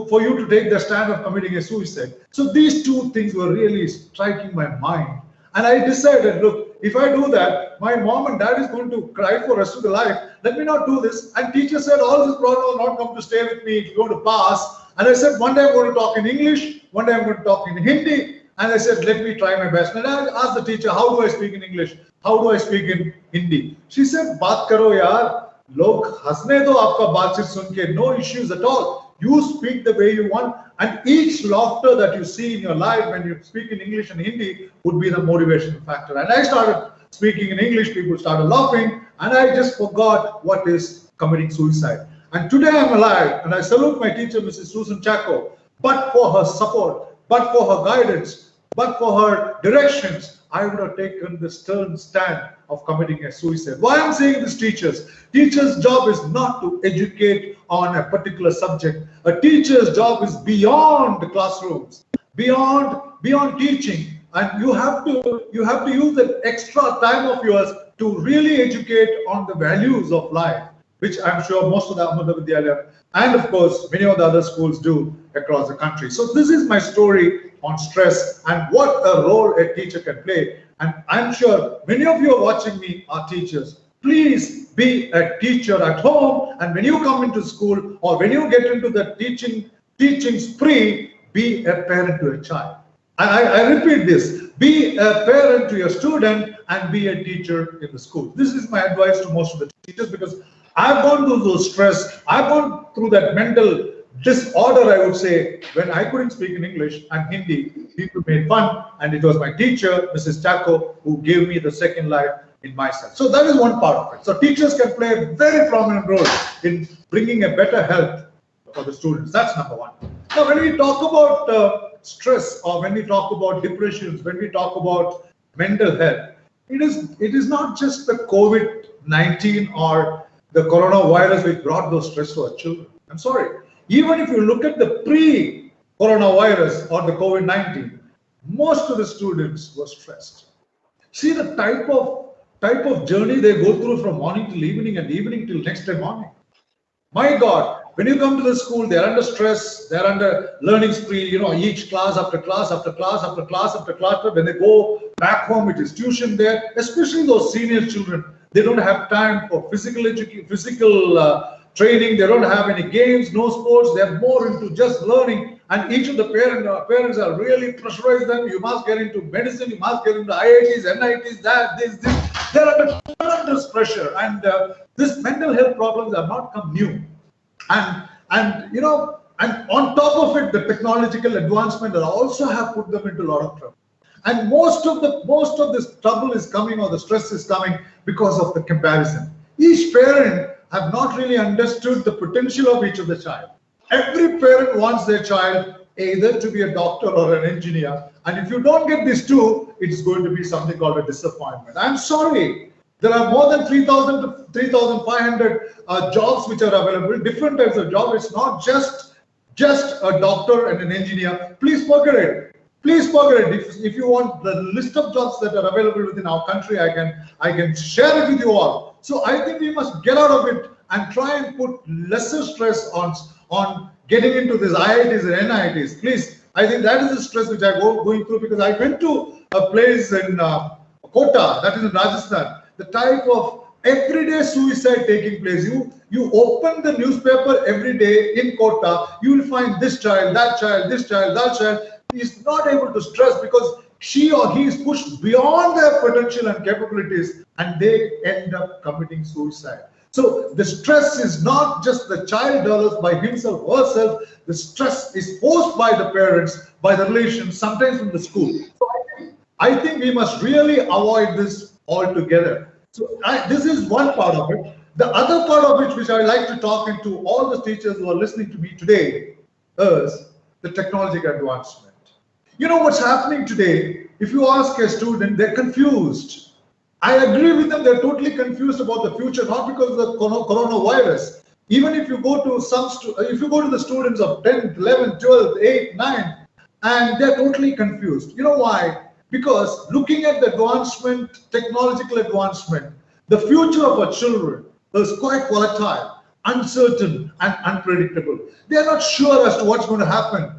S1: for you to take the stand of committing a suicide? So these two things were really striking my mind. And I decided, look, if I do that, my mom and dad is going to cry for the rest of the life. Let me not do this. And teacher said, all this problem will not come to stay with me. It's going to pass. And I said, one day I'm going to talk in English. One day I'm going to talk in Hindi. And I said, let me try my best. And I asked the teacher, how do I speak in English? How do I speak in Hindi? She said, baat karo yaar. Log hasne do aapka baatchit sunke. No issues at all. You speak the way you want. And each laughter that you see in your life when you speak in English and Hindi would be the motivation factor. And I started speaking in English. People started laughing. And I just forgot what is committing suicide. And today I'm alive. And I salute my teacher, Mrs. Susan Chacko. But for her support, but for her guidance, but for her directions, I would have taken the stern stand of committing a suicide. Why I'm saying this, teachers? Teacher's job is not to educate on a particular subject. A teacher's job is beyond the classrooms, beyond teaching, and you have to use that extra time of yours to really educate on the values of life, which I'm sure most of the Amrita Vidyalayam and of course many of the other schools do across the country. So this is my story on stress and what a role a teacher can play. And I'm sure many of you are watching me are teachers. Please be a teacher at home, and when you come into school or when you get into the teaching spree, be a parent to a child. I repeat this, be a parent to your student and be a teacher in the school. This is my advice to most of the teachers, because I've gone through those stress, I've gone through that mental disorder, I would say, when I couldn't speak in English and Hindi. People made fun, and it was my teacher, Mrs. Chacko, who gave me the second life in myself. So that is one part of it. So teachers can play a very prominent role in bringing a better health for the students. That's number one. Now, when we talk about stress, or when we talk about depressions, when we talk about mental health, it is not just the COVID-19 or the coronavirus which brought those stress to our children. I'm sorry. Even if you look at the pre-coronavirus or the COVID-19, most of the students were stressed. See the type of journey they go through from morning till evening and evening till next day morning. My God, when you come to the school, they're under stress, they're under learning spree, each class after class after class after class after class. When they go back home, it is tuition there, especially those senior children. They don't have time for physical training, they don't have any games, no sports, they're more into just learning. And each of the parents are really pressurized them. You must get into medicine, you must get into IITs, NITs, this. They're under tremendous pressure. And these mental health problems have not come new. And on top of it, the technological advancement that also have put them into a lot of trouble. And most of this trouble is coming, or the stress is coming, because of the comparison. Each parent have not really understood the potential of each of the child. Every parent wants their child either to be a doctor or an engineer. And if you don't get these two, it's going to be something called a disappointment. I'm sorry. There are more than 3,000 to 3,500 jobs which are available, different types of jobs. It's not just a doctor and an engineer. Please forget it. Please forget it. If you want the list of jobs that are available within our country, I can share it with you all. So I think we must get out of it and try and put lesser stress on getting into these IITs and NITs. Please, I think that is the stress which I'm going through, because I went to a place in Kota, that is in Rajasthan, the type of everyday suicide taking place. You open the newspaper every day in Kota, you will find this child, that child, this child, that child is not able to stress because she or he is pushed beyond their potential and capabilities, and they end up committing suicide. So the stress is not just the child develops by himself or herself, the stress is posed by the parents, by the relations, sometimes from the school. So I think we must really avoid this altogether. So this is one part of it. The other part of it, which I like to talk into all the teachers who are listening to me today, is the technological advancement. You know what's happening today? If you ask a student, they're confused. I agree with them, they're totally confused about the future, not because of the coronavirus. Even if you go to the students of 10th, 11th, 12th, 8th, 9th, and they're totally confused. You know why? Because looking at the advancement, technological advancement, the future of our children is quite volatile, uncertain, and unpredictable. They are not sure as to what's going to happen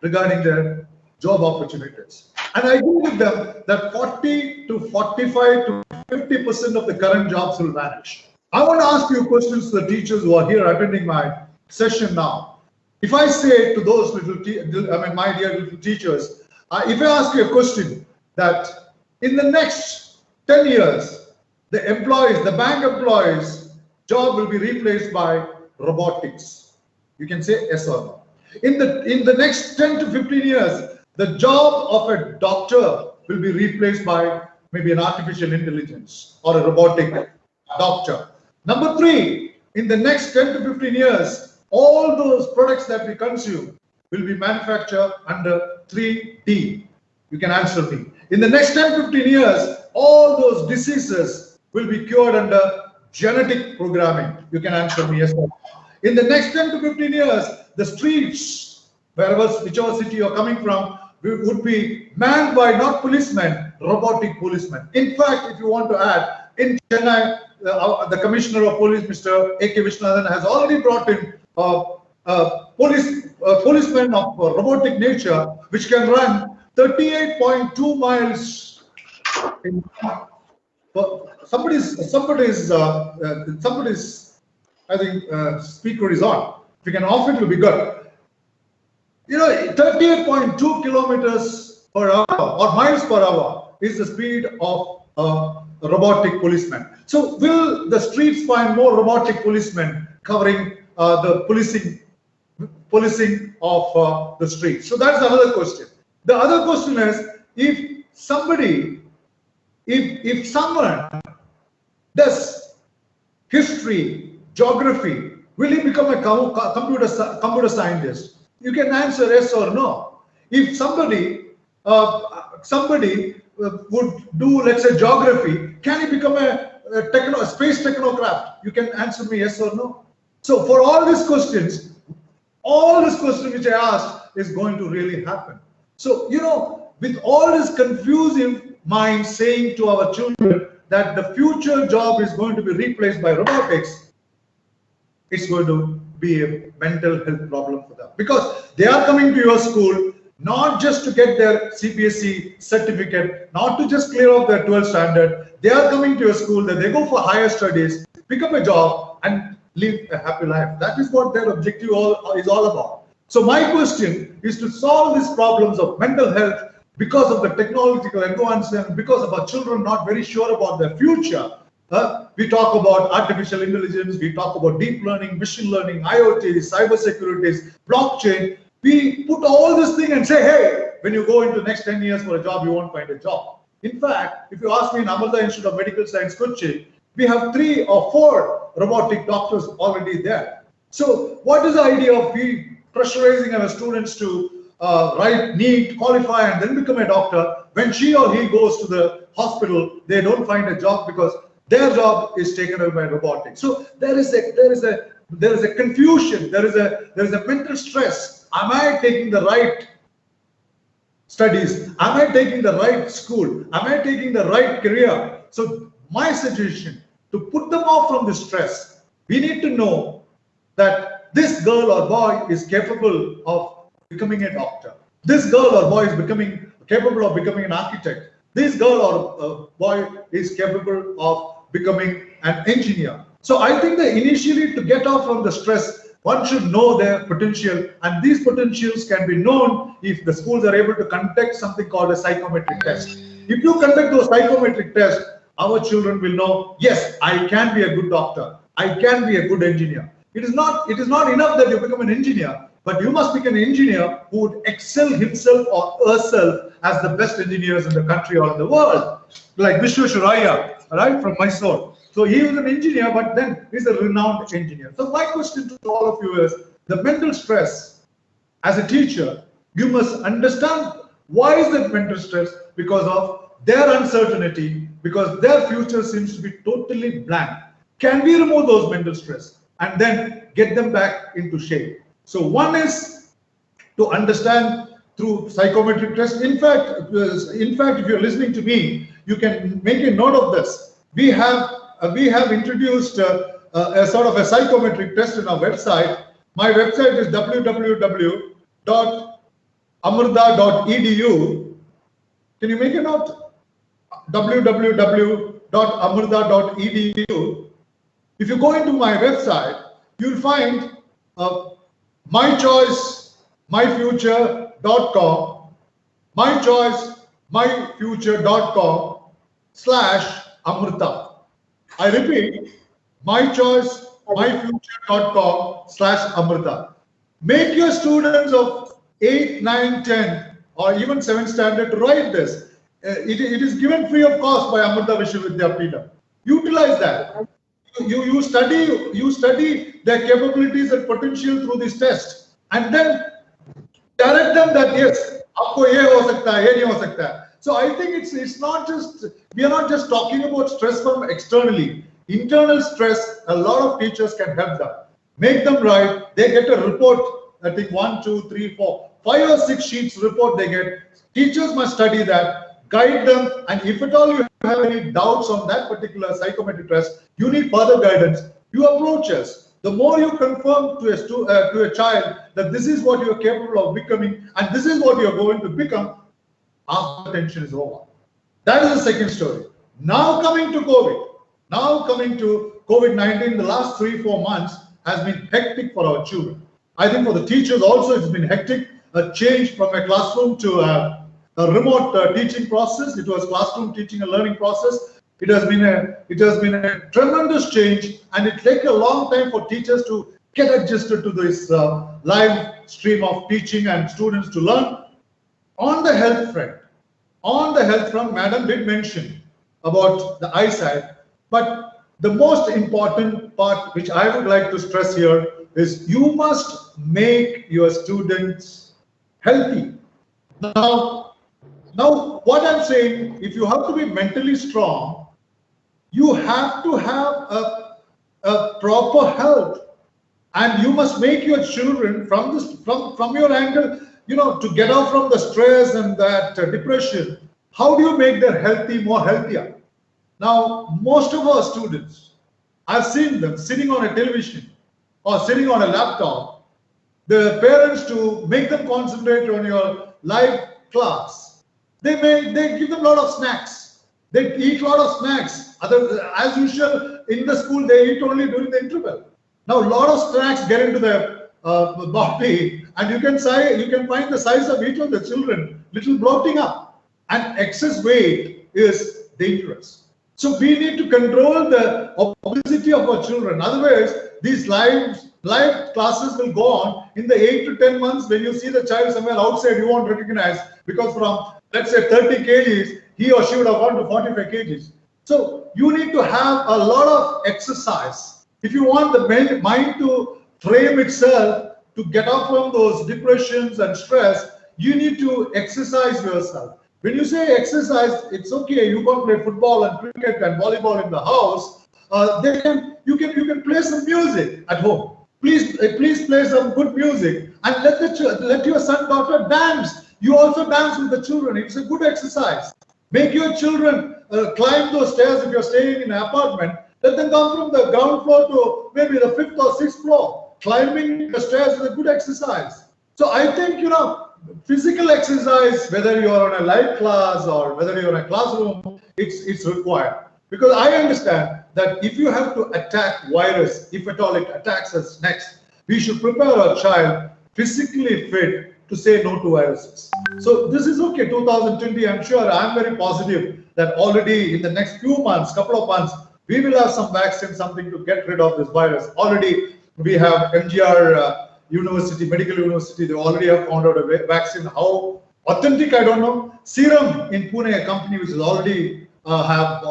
S1: regarding their job opportunities. And I agree with them that 40 to 45 to 50% of the current jobs will vanish. I want to ask you questions to the teachers who are here attending my session now. If I say to those my dear little teachers, if I ask you a question that in the next 10 years, the bank employees' job will be replaced by robotics, you can say yes or no. In the next 10 to 15 years, the job of a doctor will be replaced by maybe an artificial intelligence or a robotic doctor. Number 3, in the next 10 to 15 years, all those products that we consume will be manufactured under 3D. You can answer me. In the next 10 to 15 years, all those diseases will be cured under genetic programming. You can answer me yes or no. In the next 10 to 15 years, the streets, whichever city you're coming from, would be manned by not policemen, robotic policemen. In fact, if you want to add, in Chennai, the Commissioner of Police, Mr. A.K. Viswanathan, has already brought in policemen of robotic nature, which can run 38.2 miles. Somebody's I think speaker is on. If you can off it, will be good. You know, 38.2 kilometers per hour or miles per hour is the speed of a robotic policeman. So will the streets find more robotic policemen covering the policing of the streets? So that's another question. The other question is, if someone does history, geography, will he become a computer scientist? You can answer yes or no. If somebody would do, let's say, geography, can he become a space technocrat? You can answer me yes or no. So for all these questions which I asked is going to really happen. So, you know, with all this confusing mind saying to our children that the future job is going to be replaced by robotics, it's going to be a mental health problem for them, because they are coming to your school not just to get their CBSE certificate, not to just clear off their 12th standard. They are coming to your school that they go for higher studies, pick up a job and live a happy life. That is what their objective is all about. So my question is to solve these problems of mental health because of the technological advancement, because of our children not very sure about their future. We talk about artificial intelligence, we talk about deep learning, machine learning, IoT, cyber securities, blockchain. We put all this thing and say, hey, when you go into the next 10 years for a job, you won't find a job. In fact, if you ask me in Amrita Institute of Medical Science, Kochi, we have 3 or 4 robotic doctors already there. So what is the idea of we pressurizing our students to write NEET, qualify, and then become a doctor? When she or he goes to the hospital, they don't find a job because their job is taken away by robotics. So there is a confusion, there is a mental stress. Am I taking the right studies? Am I taking the right school? Am I taking the right career? So my suggestion, to put them off from this stress, we need to know that this girl or boy is capable of becoming a doctor. This girl or boy is capable of becoming an architect. This girl or boy is capable of becoming an engineer. So I think that initially, to get off from the stress, one should know their potential, and these potentials can be known if the schools are able to conduct something called a psychometric test. If you conduct those psychometric tests, our children will know, yes, I can be a good doctor, I can be a good engineer. It is not enough that you become an engineer, but you must become an engineer who would excel himself or herself as the best engineers in the country or in the world. Like Vishwesvaraya, right, from Mysore. So he was an engineer, but then he's a renowned engineer. So my question to all of you is, the mental stress, as a teacher, you must understand why is that mental stress? Because of their uncertainty, because their future seems to be totally blank. Can we remove those mental stress and then get them back into shape? So one is to understand through psychometric tests. In fact, if you're listening to me, you can make a note of this. We have introduced a sort of a psychometric test in our website. My website is www.amrita.edu. Can you make a note? www.amrita.edu. If you go into my website, you'll find mychoicemyfuture.com, mychoicemyfuture.com/Amrita. I repeat, mychoicemyfuture.com/Amrita. Make your students of 8, 9, 10 or even 7th standard to write this. It is given free of cost by Amrita Vidyalayam. Utilize that. You study their capabilities and potential through this test, and then direct them that yes, aapko ye ho sakta hai, ye nahi ho sakta hai. So I think it's not just, we are not just talking about stress from externally. Internal stress, a lot of teachers can help them. Make them write. They get a report. I think 1, 2, 3, 4, 5 or 6 sheets report they get. Teachers must study that, guide them, and if at all you have any doubts on that particular psychometric test, you need further guidance, you approach us. The more you confirm to a child that this is what you are capable of becoming and this is what you are going to become, after tension is over. That is the second story. Now coming to COVID-19, the last 3-4 months has been hectic for our children. I think for the teachers also it's been hectic, a change from a classroom to a remote teaching process. It was classroom teaching and learning process. It has been a tremendous change, and it takes a long time for teachers to get adjusted to this live stream of teaching and students to learn. On the health front, Madam did mention about the eyesight, but the most important part which I would like to stress here is you must make your students healthy. Now what I'm saying, if you have to be mentally strong, you have to have a proper health, and you must make your children from your angle, to get out from the stress and that depression. How do you make them more healthier? Now, most of our students, I've seen them sitting on a television or sitting on a laptop. The parents, to make them concentrate on your live class, they give them a lot of snacks. They eat a lot of snacks. As usual, in the school, they eat only during the interval. Now, a lot of snacks get into their body, and you can find the size of each of the children little bloating up, and excess weight is dangerous. So we need to control the obesity of our children. Otherwise, these live classes will go on. In the 8 to 10 months, when you see the child somewhere outside, you won't recognize, because from, let's say, 30 kgs, he or she would have gone to 45 kgs. So you need to have a lot of exercise. If you want the mind to frame itself to get off from those depressions and stress, you need to exercise yourself. When you say exercise, it's okay. You can play football and cricket and volleyball in the house. You can play some music at home. Please play some good music, and let your son, daughter dance. You also dance with the children. It's a good exercise. Make your children climb those stairs. If you're staying in an apartment, let them come from the ground floor to maybe the 5th or 6th floor. Climbing the stairs is a good exercise. So I think, physical exercise, whether you are on a live class or whether you're in a classroom, it's required. Because I understand that if you have to attack virus, if at all it attacks us next, we should prepare our child physically fit to say no to viruses. So this is okay, 2020, I'm sure, I'm very positive that already in the next few months, couple of months, we will have some vaccine, something to get rid of this virus. Already we have MGR University, Medical University, they already have found out a vaccine. How authentic, I don't know. Serum in Pune, a company which is already have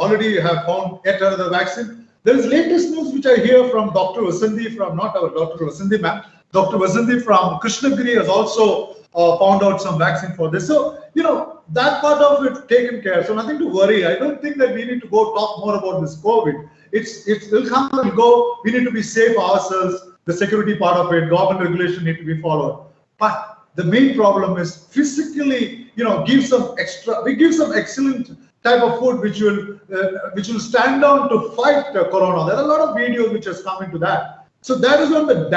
S1: found yet another vaccine. There is latest news which I hear from Dr. Vasanthi, from not our Dr. Vasanthi ma'am, Dr. Vasanthi from Krishnagiri has also found out some vaccine for this. So, you know, that part of it taken care. So nothing to worry. I don't think that we need to go talk more about this COVID. It will come and go. We need to be safe ourselves. The security part of it, government regulation need to be followed. But the main problem is physically, you know, give some excellent type of food which will stand down to fight corona. There are a lot of videos which has come into that. So that is on the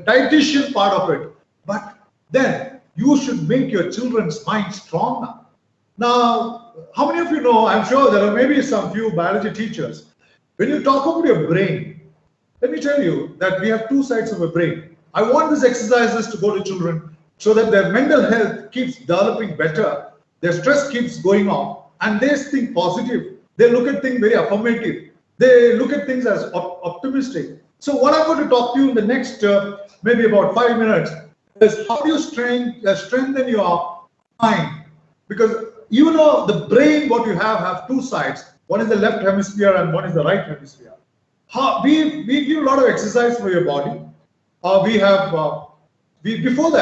S1: dietitian part of it. But then you should make your children's mind stronger. Now, how many of you know, I'm sure there are maybe some few biology teachers, when you talk about your brain, let me tell you that we have two sides of a brain. I want these exercises to go to children so that their mental health keeps developing better, their stress keeps going off, and they think positive. They look at things very affirmative. They look at things as optimistic. So what I'm going to talk to you in the next maybe about 5 minutes is how do you strengthen your mind? Because you know the brain, what you have two sides. One is the left hemisphere and one is the right hemisphere. We give a lot of exercise for your body. Before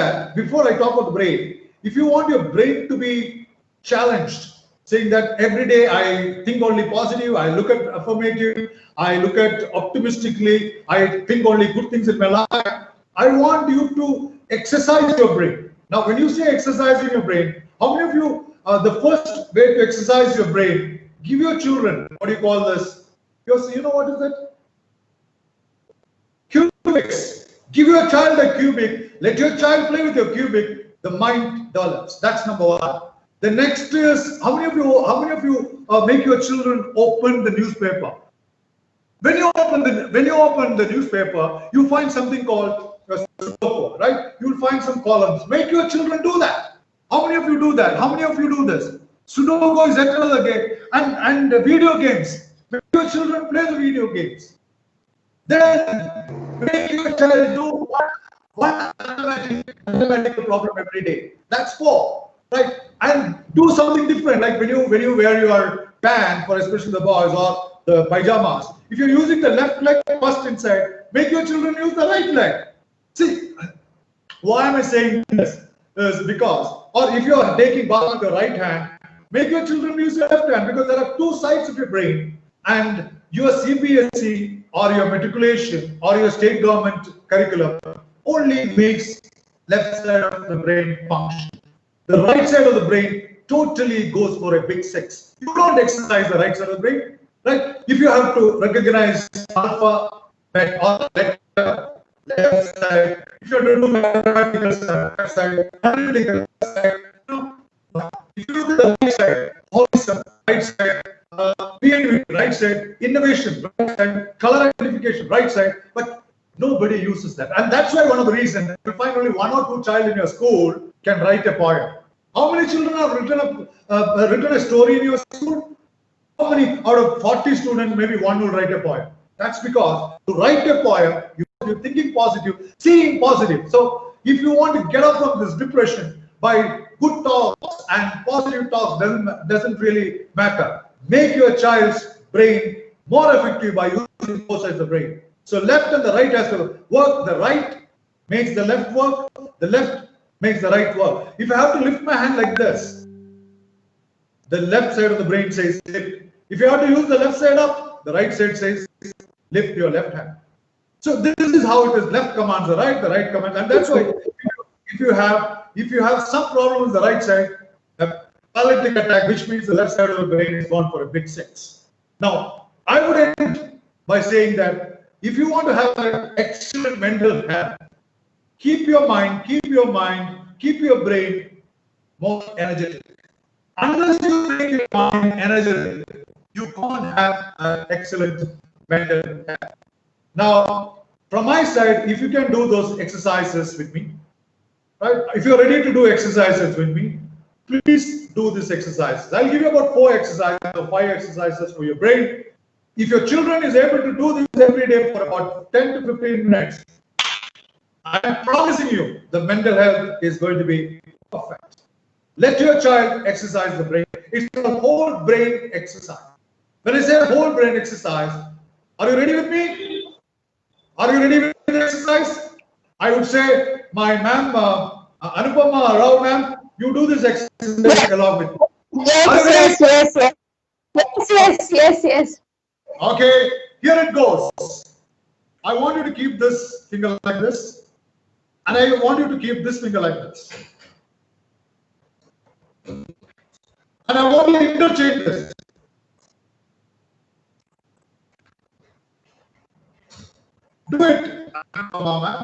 S1: I talk about the brain, if you want your brain to be challenged, saying that every day I think only positive, I look at affirmative, I look at optimistically, I think only good things in my life, I want you to exercise your brain. Now, when you say exercising your brain, how many of you, the first way to exercise your brain, give your children, what do you call this? You know what is that? Cubics. Give your child a cubic. Let your child play with your cubic. The mind develops. That's number one. The next is how many of you make your children open the newspaper? When you open the newspaper, you find something called a Sudoku, right? You'll find some columns. Make your children do that. How many of you do that? How many of you do this? Sudoku is another game, and video games. Make your children play the video games. Then make your child do one mathematical problem every day. That's 4, right? And do something different, like when you wear your pants, for especially the boys, or the pajamas. If you're using the left leg first inside, make your children use the right leg. See, why am I saying this? Is because, or if you are taking bath with your right hand, make your children use your left hand, because there are two sides of your brain, and your CBSE or your matriculation or your state government curriculum only makes left side of the brain function. The right side of the brain totally goes for a big 6. You don't exercise the right side of the brain, right? If you have to recognize alpha, beta, or left side, if you have to do mathematical side, left side, analytical side, if you look at the right side, always right side, creativity, right side, innovation, right side, color identification, right side, but nobody uses that. And that's why one of the reasons you find only 1 or 2 child in your school can write a poem. How many children have written a story in your school? How many out of 40 students, maybe 1 will write a poem? That's because to write a poem, you're thinking positive, seeing positive. So if you want to get out of this depression by good talks and positive talks, doesn't really matter. Make your child's brain more effective by using both sides of the brain. So left and the right has to work. The right makes the left work. The left makes the right work. If I have to lift my hand like this, the left side of the brain says lift. If you have to use the left side up, the right side says lift your left hand. So this is how it is. Left commands the right commands, and that's why if you have some problem with the right side, a paralytic attack, which means the left side of the brain is gone for a big 6. Now, I would end by saying that if you want to have an excellent mental health, keep your mind keep your brain more energetic. Unless you make your mind energetic, you can't have an excellent mental health. Now, from my side, if you can do those exercises with me, right? If you're ready to do exercises with me, please do this exercise. I'll give you about 4 exercises or 5 exercises for your brain. If your children is able to do this every day for about 10 to 15 minutes, I'm promising you the mental health is going to be perfect. Let your child exercise the brain. It's a whole brain exercise. When I say whole brain exercise, are you ready with me? Are you ready with the exercise? I would say, my ma'am, Anupama Rao ma'am, you do this exercise along with me.
S2: Yes.
S1: Okay, here it goes. I want you to keep this finger like this, and I want you to keep this finger like this. And I want you to interchange this. Do it.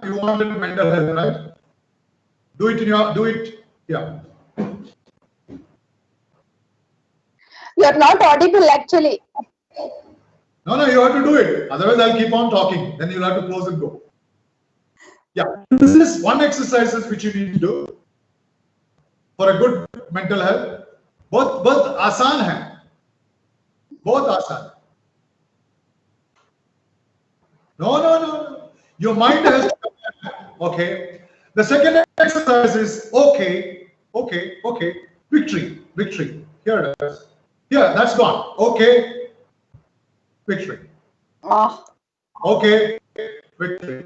S1: You want it mental health, right? Do it here.
S2: You're not audible actually.
S1: No, you have to do it. Otherwise, I'll keep on talking. Then you'll have to close and go. Yeah, this is one exercise which you need to do for a good mental health. Both आसान है. Both आसान. No. Your mind has to come back. Okay. The second exercise is okay. Victory. Here it is. Here, that's gone. Okay. Victory.
S2: Oh.
S1: Okay. Victory.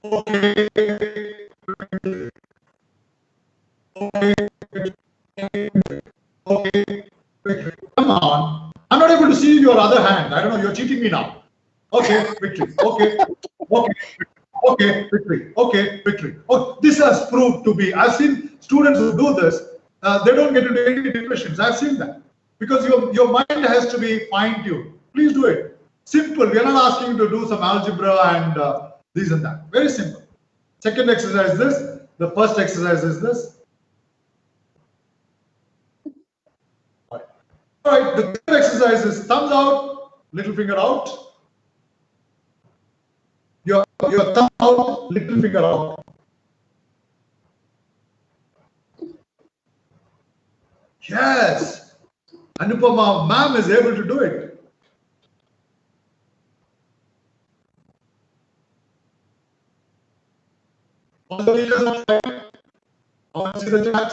S1: Okay. Victory. Okay. Victory. Come on. I'm not able to see your other hand. I don't know. You're cheating me now. Okay. Victory. Okay. Victory. Okay. Victory. Oh, this has proved to be. I've seen students who do this. They don't get into any depressions. I've seen that because your mind has to be fine-tuned. Please do it. Simple. We are not asking you to do some algebra and this and that. Very simple. Second exercise is this. The first exercise is this. All right. The third exercise is thumbs out, little finger out. Your thumb out, little finger out. Yes. Anupama ma'am is able to do it. All the teachers are trying. I want to see the chat.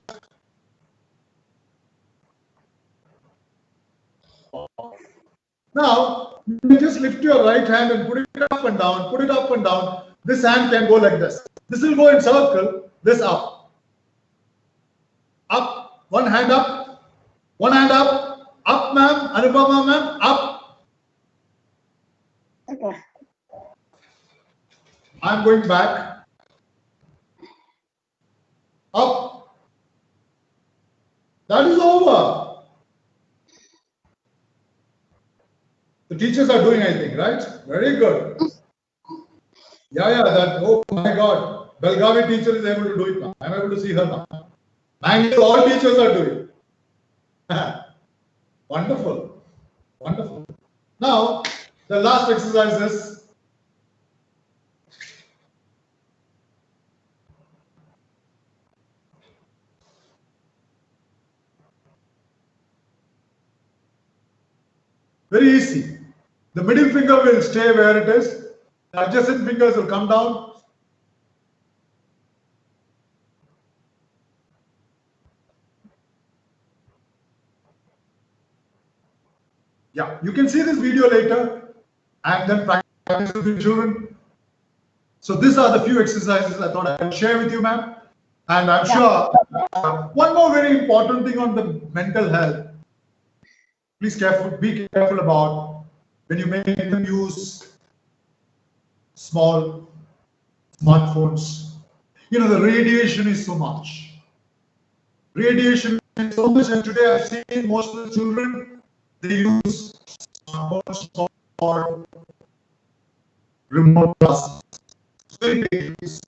S1: Now, you just lift your right hand and put it up and down, put it up and down. This hand can go like this. This will go in circle, this up. Up, one hand up, up ma'am, Anupama ma'am, up.
S2: Okay.
S1: I'm going back. Up. That is over. The teachers are doing, I think, right? Very good. Yeah, that, oh my God. Belgavi teacher is able to do it now. I'm able to see her now. Mangalore, all teachers are doing it. Wonderful. Now, the last exercise is very easy. The middle finger will stay where it is. The adjacent fingers will come down. Yeah, you can see this video later and then practice with your children. So these are the few exercises I thought I would share with you, ma'am. And I'm sure one more very important thing on the mental health. Please be careful about when you make them use small smartphones. You know, the radiation is so much. Radiation is so much, and today I've seen most of the children, they use smartphones for remote classes. very dangerous.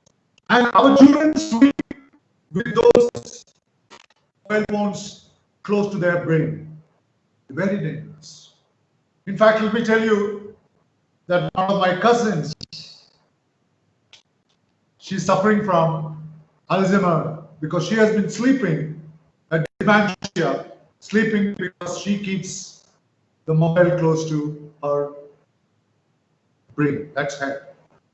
S1: And our children sleep with those mobile phones close to their brain. Very dangerous. In fact, let me tell you that one of my cousins, she's suffering from Alzheimer because she has been sleeping, dementia, sleeping because she keeps the mobile close to her brain. That's her.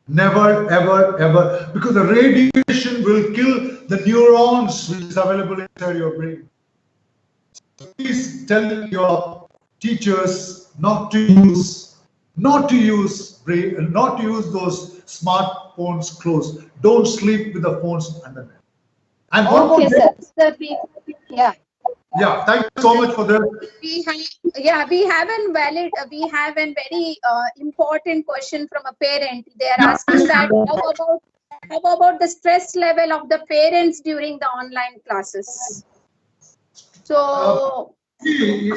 S1: Never, ever, ever, because the radiation will kill the neurons which is available inside your brain. So please tell your teachers not to use those smartphones close. Don't sleep with the phones under them. And
S2: okay, sir. Yeah.
S1: Yeah, thank you so much for that.
S2: We have a very important question from a parent. They are asking that how about the stress level of the parents during the online classes? So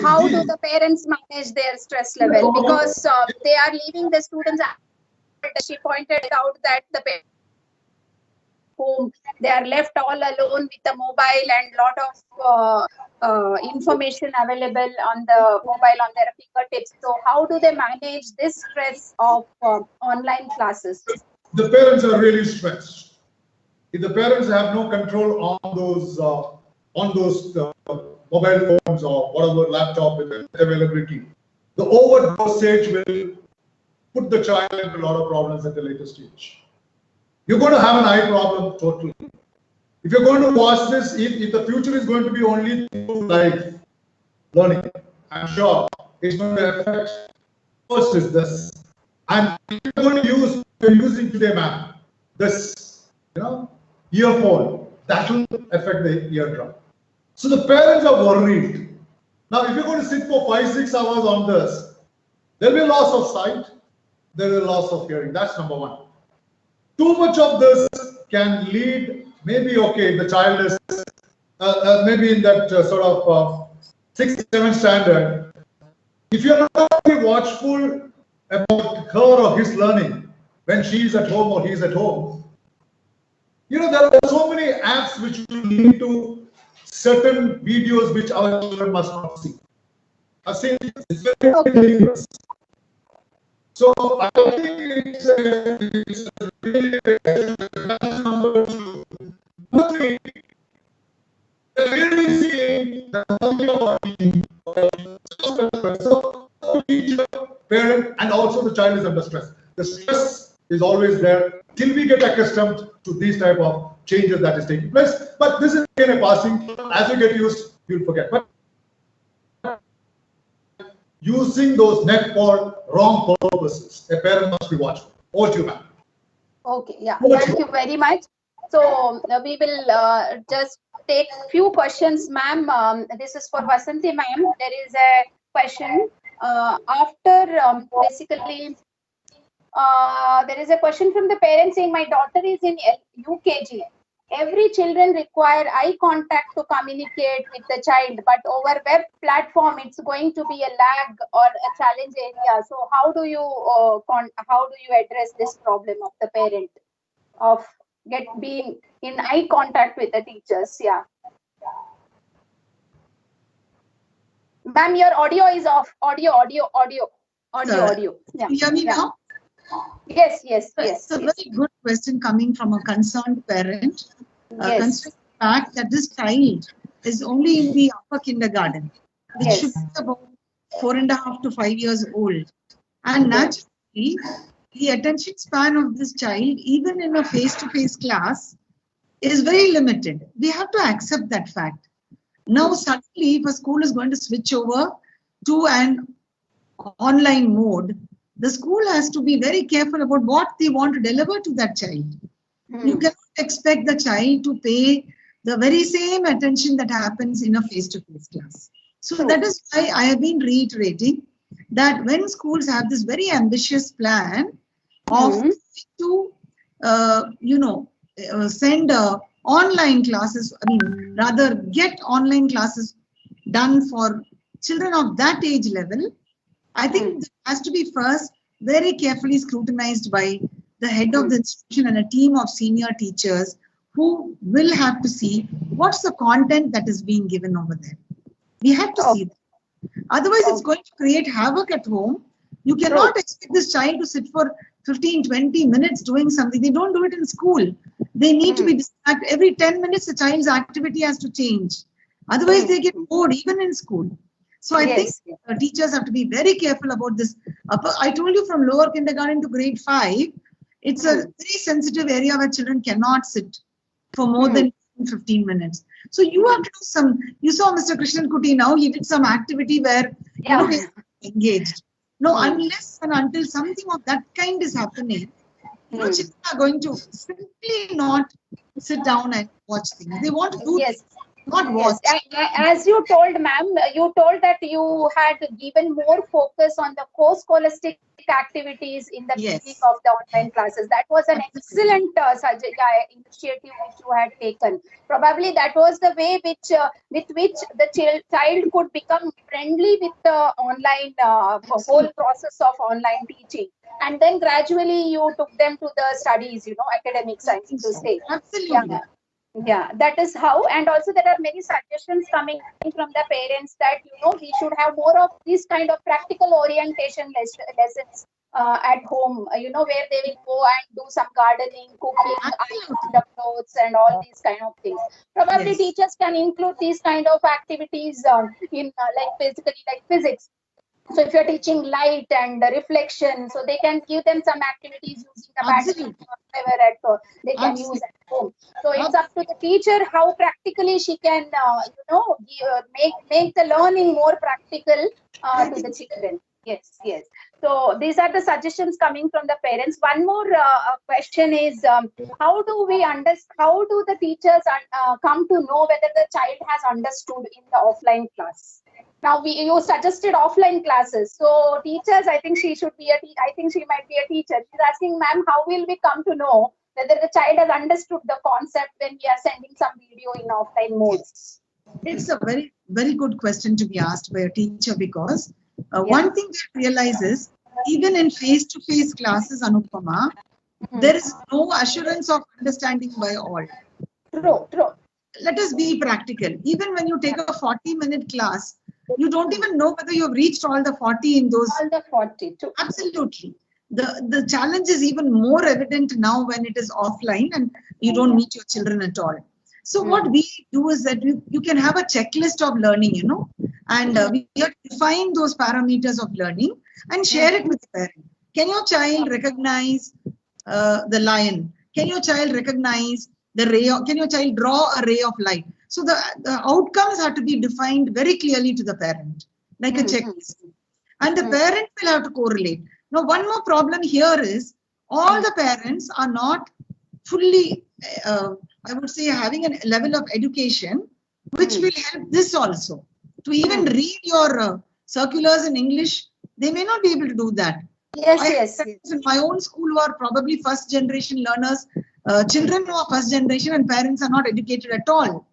S2: how do the parents manage their stress level? Because they are leaving the students. She pointed out that the parents home, they are left all alone with the mobile and lot of information available on the mobile on their fingertips. So how do they manage this stress of online classes?
S1: The parents are really stressed. If the parents have no control on those mobile phones or whatever laptop with availability, the overdosage will put the child into a lot of problems at the later stage. You're going to have an eye problem totally. If you're going to watch this, if the future is going to be only through life learning, I'm sure it's going to affect. First is this, and if you're going to use, you're using today, ma'am, this, earphone, that will affect the eardrum. So the parents are worried. Now, if you're going to sit for 5-6 hours on this, there'll be a loss of sight, there will be a loss of hearing. That's number one. Too much of this can lead, maybe, okay, the child is maybe in that sort of 6th, 7th standard. If you're not really watchful about her or his learning when she is at home or he is at home, there are so many apps which will lead to certain videos which our children must not see. I've seen it's very dangerous. So I think it's really number two. Really seeing so teacher, parent, and also the child is under stress. The stress is always there till we get accustomed to these type of changes that is taking place. But this is again a passing. As you get used, you'll forget. But using those net for wrong purposes, a parent must be watchful. Over to you, ma'am.
S2: Okay, yeah, thank you very much. So we will just take few questions, ma'am. This is for Vasanthi, ma'am. There is a question after basically there is a question from the parents saying my daughter is in UKG. Every children require eye contact to communicate with the child, but over web platform it's going to be a lag or a challenge area. So how do you address this problem of the parent of being in eye contact with the teachers? Yeah, ma'am, your audio is off. Audio. Yeah.
S3: You hear me now?
S2: Yes.
S3: It's a very good question coming from a concerned parent.
S2: Yes.
S3: Considering the fact that this child is only in the upper kindergarten, which should be about 4.5 to 5 years old. And naturally, the attention span of this child, even in a face-to-face class, is very limited. We have to accept that fact. Now, suddenly, if a school is going to switch over to an online mode, the school has to be very careful about what they want to deliver to that child. You cannot expect the child to pay the very same attention that happens in a face-to-face class. So that is why I have been reiterating that when schools have this very ambitious plan of to send online classes, rather get online classes done for children of that age level, I think it has to be first very carefully scrutinized by the head of the institution and a team of senior teachers who will have to see what's the content that is being given over there. We have to see that. Otherwise, it's going to create havoc at home. You cannot expect this child to sit for 15, 20 minutes doing something. They don't do it in school. They need to be distracted. Every 10 minutes, the child's activity has to change. Otherwise, they get bored even in school. So I think teachers have to be very careful about this. I told you from lower kindergarten to grade 5, it's a very sensitive area where children cannot sit for more than 15 minutes. So you have to do some, you saw Mr. Krishnan Kuti now, he did some activity where you know, he's engaged. No, unless and until something of that kind is happening, you know, children are going to simply not sit down and watch things. They want to do things, not watch.
S2: As you told, ma'am, you told that you had given more focus on the co-scholastic activities in the beginning of the online classes. That was an excellent initiative which you had taken. Probably that was the way with which the child could become friendly with the online whole process of online teaching. And then gradually you took them to the studies, you know, academic science to say.
S3: Absolutely.
S2: Yeah, that is how. And also there are many suggestions coming from the parents that, you know, we should have more of this kind of practical orientation lessons at home, you know, where they will go and do some gardening, cooking, ironing the clothes and all these kind of things. Probably teachers can include these kind of activities in like physics. So if you're teaching light and reflection, so they can give them some activities using the battery or whatever they can use at home. So it's up to the teacher how practically she can, you know, make the learning more practical to the children. Yes. So these are the suggestions coming from the parents. One more question is, how do the teachers come to know whether the child has understood in the offline class? Now you suggested offline classes, so teachers, I think she should be I think she might be a teacher. She's asking, ma'am, how will we come to know whether the child has understood the concept when we are sending some video in offline mode?
S3: It's a very, very good question to be asked by a teacher, because one thing that realizes, even in face-to-face classes, Anupama, there is no assurance of understanding by all.
S2: True.
S3: Let us be practical. Even when you take a 40-minute class, you don't even know whether you've reached all the 40 in those.
S2: All the 40. Too.
S3: Absolutely. The challenge is even more evident now when it is offline and you don't meet your children at all. So what we do is that you can have a checklist of learning, you know, and we have to define those parameters of learning and share it with the parent. Can your child recognize the lion? Can your child recognize the ray? Can your child draw a ray of light? So the outcomes have to be defined very clearly to the parent, like a checklist. And the parent will have to correlate. Now, one more problem here is all the parents are not fully, I would say, having a level of education, which will help this also. To even read your circulars in English, they may not be able to do that.
S2: Yes.
S3: In my own school who are probably first generation learners, children who are first generation and parents are not educated at all.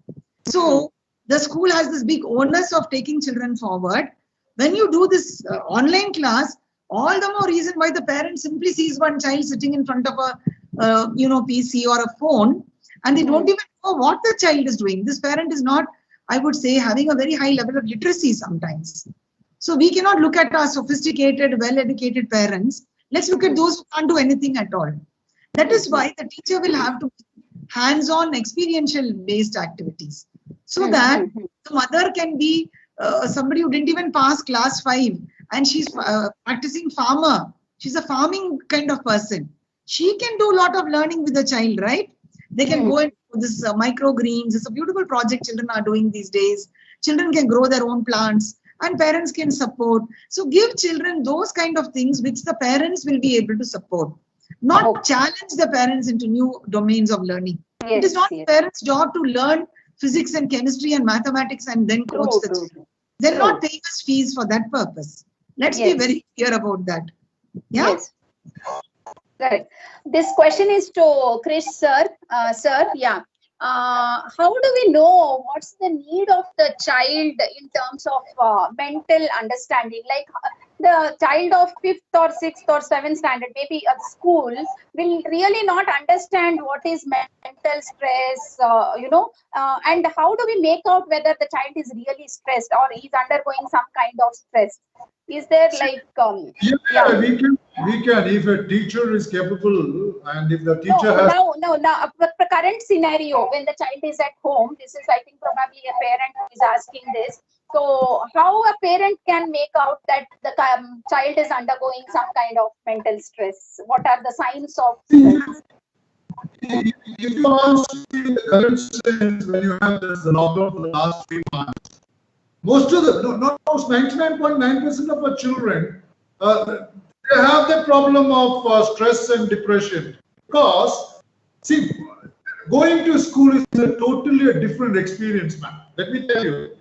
S3: So the school has this big onus of taking children forward. When you do this online class, all the more reason why the parent simply sees one child sitting in front of a PC or a phone, and they don't even know what the child is doing. This parent is not, I would say, having a very high level of literacy sometimes. So we cannot look at our sophisticated, well-educated parents. Let's look at those who can't do anything at all. That is why the teacher will have to hands-on experiential based activities, so that the mother can be somebody who didn't even pass class 5 and she's practicing farmer. She's a farming kind of person. She can do a lot of learning with the child, right? They can go into this microgreens. It's a beautiful project children are doing these days. Children can grow their own plants and parents can support. So give children those kind of things which the parents will be able to support. Not challenge the parents into new domains of learning. It is not the parents' job to learn physics and chemistry and mathematics and then coach the children. They're not paying us fees for that purpose. Let's be very clear about that. Yeah.
S2: Yes. Right. This question is to Krish sir. How do we know what's the need of the child in terms of mental understanding? Like the child of 5th or 6th or 7th standard, maybe at school, will really not understand what is mental stress, and how do we make out whether the child is really stressed or is undergoing some kind of stress? Is there like,
S1: yeah, we can. If a teacher is capable and if the teacher has.
S2: No, the current scenario when the child is at home, this is, I think, probably a parent who is asking this. So how a parent can make out that the child is undergoing some kind of mental stress? What are the signs of stress?
S1: If you ask me the current sense, when you have this lockdown for the last 3 months, most of the, not most, 99.9% of our children, they have the problem of stress and depression. Because, see, going to school is totally a different experience, man. Let me tell you.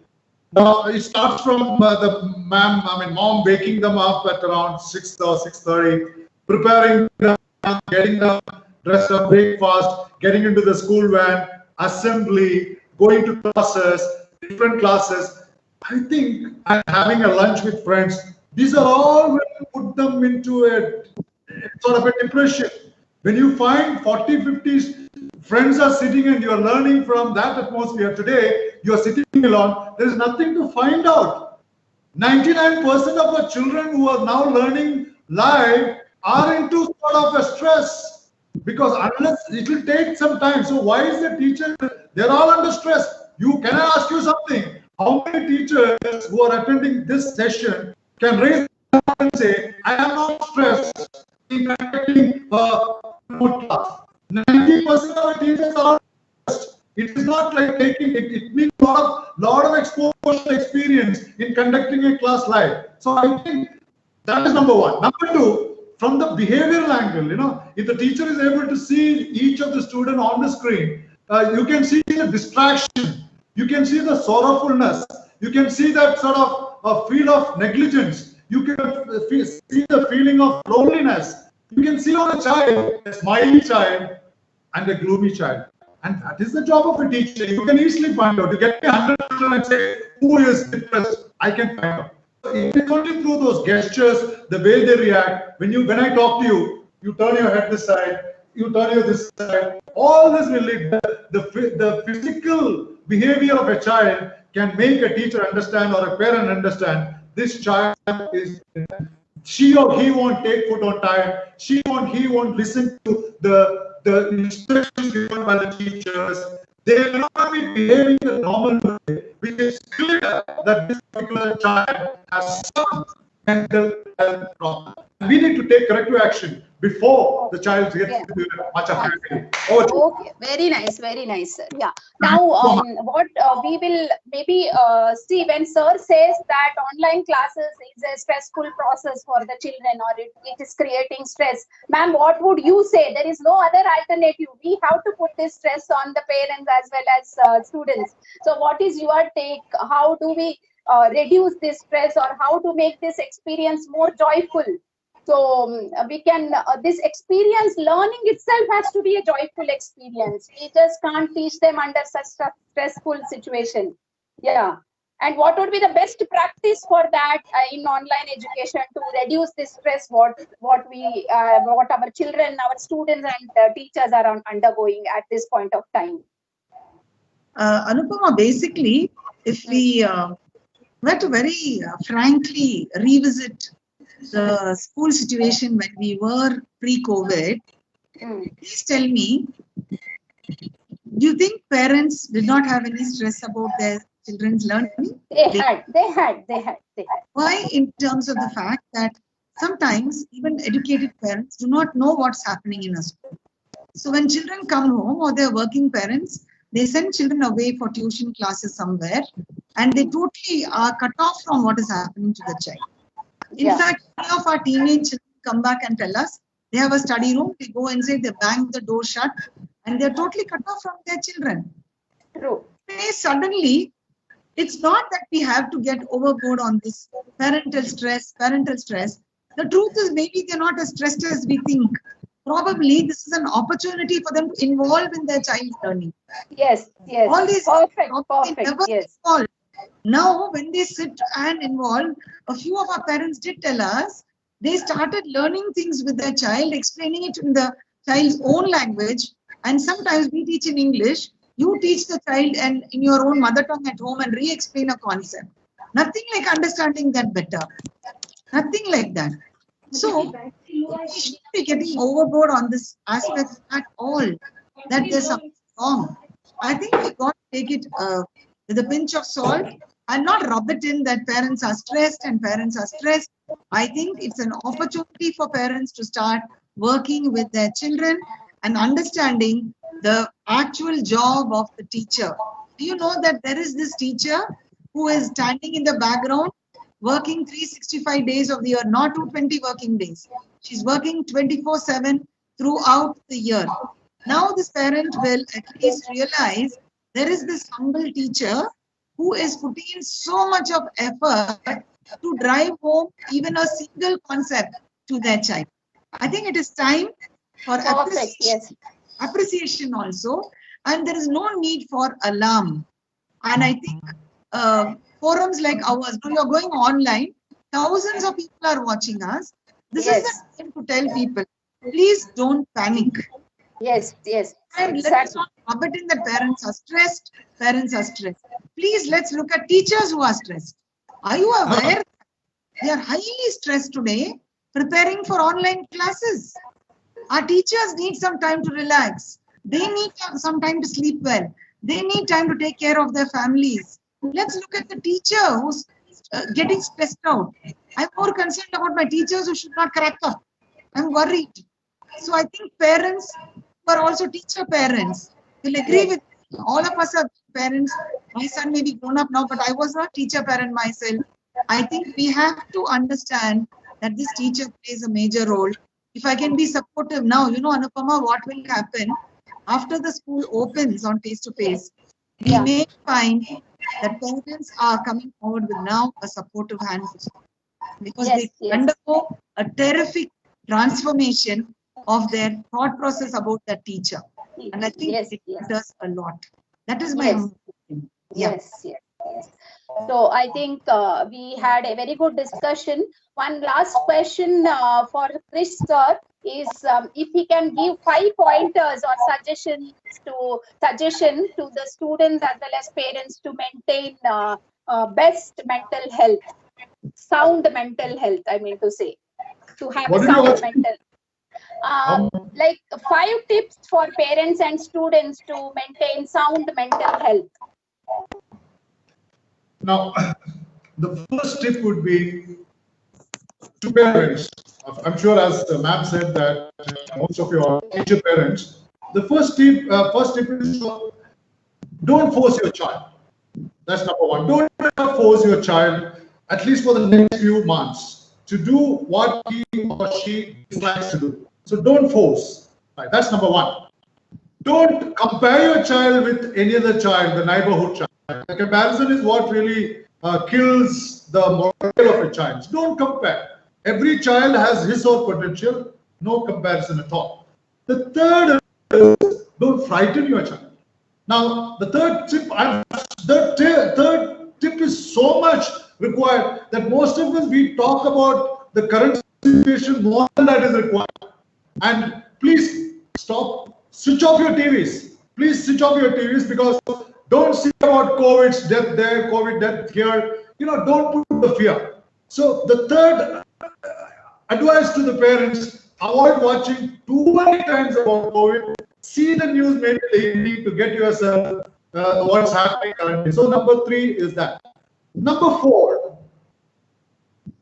S1: Now, it starts from mom waking them up at around 6 or 6:30, preparing them, getting them dressed up, breakfast, getting into the school van, assembly, going to classes, different classes. I think having a lunch with friends, these are all when you put them into a sort of a depression. When you find 40, 50 friends are sitting and you're learning from that atmosphere, today you're sitting alone, there's nothing to find out. 99% of the children who are now learning live are into sort of a stress, because unless it will take some time. So why is the teacher, they're all under stress. Can I ask you something? How many teachers who are attending this session can raise their hand and say, I am not stressed in attending remote class? 90% of the teachers are stressed. It is not like taking it. It means lot of exposure experience in conducting a class live. So I think that is number one. Number two, from the behavioral angle, if the teacher is able to see each of the student on the screen, you can see the distraction. You can see the sorrowfulness. You can see that sort of a feel of negligence. You can see the feeling of loneliness. You can see on a child, a smiley child and a gloomy child. And that is the job of a teacher. You can easily find out. You get 100 children and say, who is depressed? I can find out. It is only through those gestures, the way they react. When I talk to you, you turn your head this side, you turn your this side. All this will lead. The physical behavior of a child can make a teacher understand or a parent understand this child is, she or he won't take food on time, he won't listen to the instructions given by the teachers. They will not be behaving in a normal way, which is clear that this particular child has some mental health problem. We need to take corrective action before the child gets into much of a
S2: Okay, very nice, sir. Yeah. Now, what we will maybe see when sir says that online classes is a stressful process for the children, or it is creating stress. Ma'am, what would you say? There is no other alternative. We have to put this stress on the parents as well as students. So, what is your take? How do we reduce this stress, or how to make this experience more joyful? So we can, this experience, learning itself has to be a joyful experience. We just can't teach them under such a stressful situation. Yeah. And what would be the best practice for that in online education to reduce this stress? What our children, our students and teachers are undergoing at this point of time?
S3: Anupama, basically, if we were to very frankly revisit the school situation when we were pre-COVID, please tell me, do you think parents did not have any stress about their children's learning?
S2: They had.
S3: Why? In terms of the fact that sometimes even educated parents do not know what's happening in a school. So when children come home, or they're working parents, they send children away for tuition classes somewhere, and they totally are cut off from what is happening to the child. In fact, many of our teenage children come back and tell us they have a study room, they go inside, they bang the door shut, and they're totally cut off from their children.
S2: True.
S3: Suddenly, it's not that we have to get overboard on this parental stress. The truth is, maybe they're not as stressed as we think. Probably this is an opportunity for them to involve in their child's learning.
S2: Yes.
S3: All these
S2: perfect.
S3: Never
S2: Yes.
S3: involved. Now, when they sit and involve, a few of our parents did tell us, they started learning things with their child, explaining it in the child's own language. And sometimes we teach in English, you teach the child and in your own mother tongue at home and re-explain a concept. Nothing like understanding that better. Nothing like that. So we shouldn't be getting overboard on this aspect at all, that there's something wrong. I think we got to take it with a pinch of salt and not rub it in that parents are stressed and parents are stressed. I think it's an opportunity for parents to start working with their children and understanding the actual job of the teacher. Do you know that there is this teacher who is standing in the background working 365 days of the year, not 220 working days. She's working 24/7 throughout the year. Now this parent will at least realize there is this humble teacher who is putting in so much of effort to drive home even a single concept to their child. I think it is time for appreciation also, and there is no need for alarm. And I think forums like ours, now you're going online, thousands of people are watching us. This is the time to tell people, please don't panic.
S4: Yes.
S3: And let's not rub it in that parents are stressed. Please, let's look at teachers who are stressed. Are you aware they are highly stressed today preparing for online classes? Our teachers need some time to relax. They need some time to sleep well. They need time to take care of their families. Let's look at the teacher who's getting stressed out. I'm more concerned about my teachers who should not crack up. I'm worried. So I think parents who are also teacher parents will agree with me. All of us are parents. My son may be grown up now, but I was a teacher parent myself. I think we have to understand that this teacher plays a major role. If I can be supportive now, you know, Anupama, what will happen after the school opens on face-to-face? We may find that parents are coming forward with now a supportive hand because they undergo a terrific transformation of their thought process about that teacher. And I think it does a lot. That is my opinion.
S4: Yes. So I think we had a very good discussion. One last question for Krish sir is if he can give 5 pointers or suggestion to the students as well as parents to maintain best mental health, sound mental health, I mean to say, to have sound mental. Like 5 tips for parents and students to maintain sound mental health.
S1: Now, the first tip would be to parents. I'm sure, as the ma'am said, that most of you are teacher parents. The first tip is don't force your child. That's number one. Don't force your child, at least for the next few months, to do what he or she likes to do. So don't force. Right, that's number one. Don't compare your child with any other child, the neighborhood child. The comparison is what really kills the moral of a child. Don't compare. Every child has his or her potential. No comparison at all. The third is don't frighten your child. Now, the third tip is so much required that most of us, we talk about the current situation more than that is required. And please stop, switch off your TVs. Please switch off your TVs, because don't see about COVID's death there, COVID death here. You know, don't put the fear. So the third advice to the parents, avoid watching too many times about COVID. See the news maybe daily to get yourself what's happening currently. So number 3 is that. Number 4,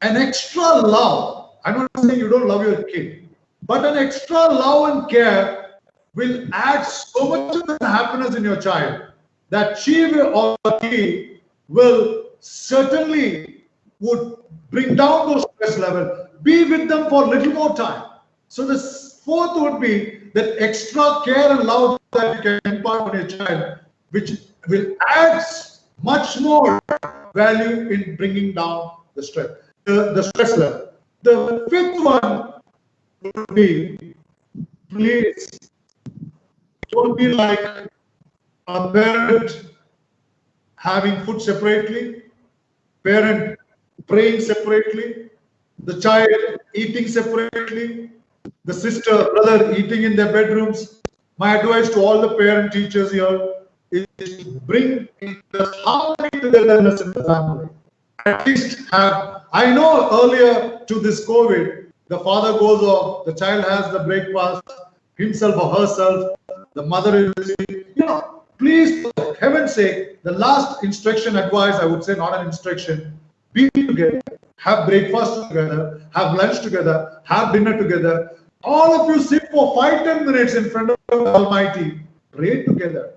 S1: an extra love. I'm not saying you don't love your kid, but an extra love and care will add so much of happiness in your child that she will or he will certainly would bring down those stress levels. Be with them for a little more time. So the 4th would be that extra care and love that you can impart on your child, which will add much more value in bringing down the stress, the stress level. The 5th one would be, please don't be like a parent having food separately, parent praying separately, the child eating separately, the sister, brother eating in their bedrooms. My advice to all the parent teachers here is to bring the harmony togetherness in the family. At least have, I know earlier to this COVID, the father goes off, the child has the breakfast, himself or herself, the mother is, please, for heaven's sake, the last instruction, advice, I would say, not an instruction, be together, have breakfast together, have lunch together, have dinner together. All of you sit for 5-10 minutes in front of the Almighty, pray together.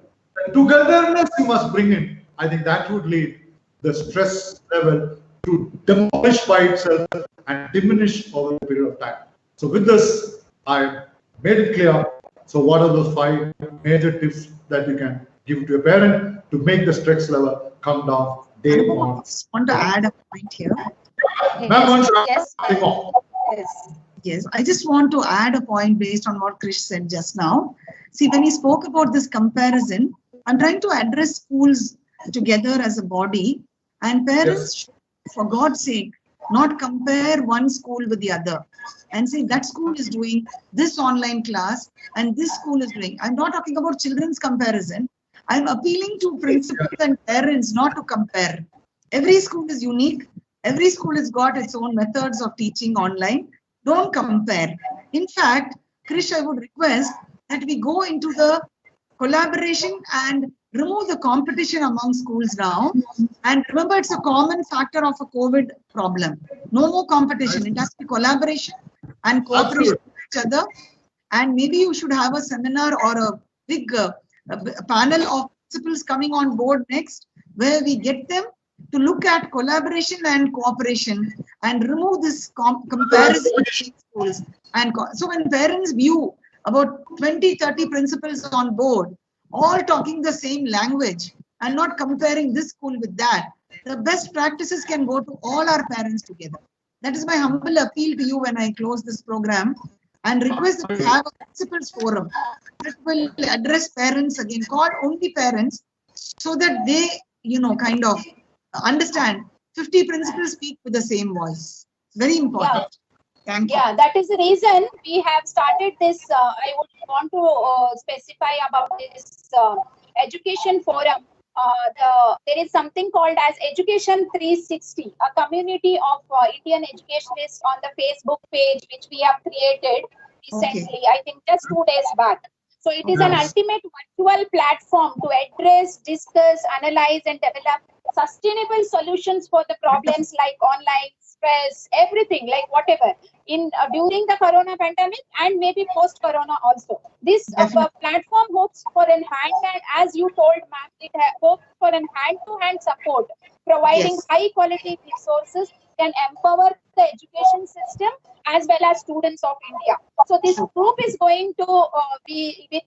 S1: The togetherness you must bring in. I think that would lead the stress level to demolish by itself and diminish over a period of time. So with this, I made it clear. So what are those 5 major tips that you can give to a parent to make the stress level come down day on?
S3: I just want to add a point here. Yes, I just want to add a point based on what Krish said just now. See, when he spoke about this comparison, I'm trying to address schools together as a body, and parents should, for God's sake, not compare one school with the other and say that school is doing this online class and this school is doing. I'm not talking about children's comparison. I'm appealing to principals and parents not to compare. Every school is unique. Every school has got its own methods of teaching online. Don't compare. In fact, Krish, I would request that we go into the collaboration and remove the competition among schools now. And remember, it's a common factor of a COVID problem. No more competition. It has to be collaboration and cooperation with each other. And maybe you should have a seminar or a big panel of principals coming on board next, where we get them to look at collaboration and cooperation and remove this comparison between schools. And so when parents view about 20-30 principals on board, all talking the same language and not comparing this school with that, the best practices can go to all our parents together. That is my humble appeal to you when I close this program, and request that we have a principals forum that will address parents again, call only parents, so that they, kind of understand 50 principals speak with the same voice. Very important. Thank you.
S4: Yeah, that is the reason we have started this. I would want to specify about this education forum. There is something called as Education 360, a community of Indian educationists on the Facebook page, which we have created recently, I think just 2 days back. So it is an ultimate virtual platform to address, discuss, analyze, and develop sustainable solutions for the problems like online, stress, everything, like whatever, in during the corona pandemic and maybe post-corona also. This platform hopes for an hand-hand, as you told, ma'am, it hopes for an hand-to-hand support, providing high-quality resources can empower the education system as well as students of India. So this group is going to be with,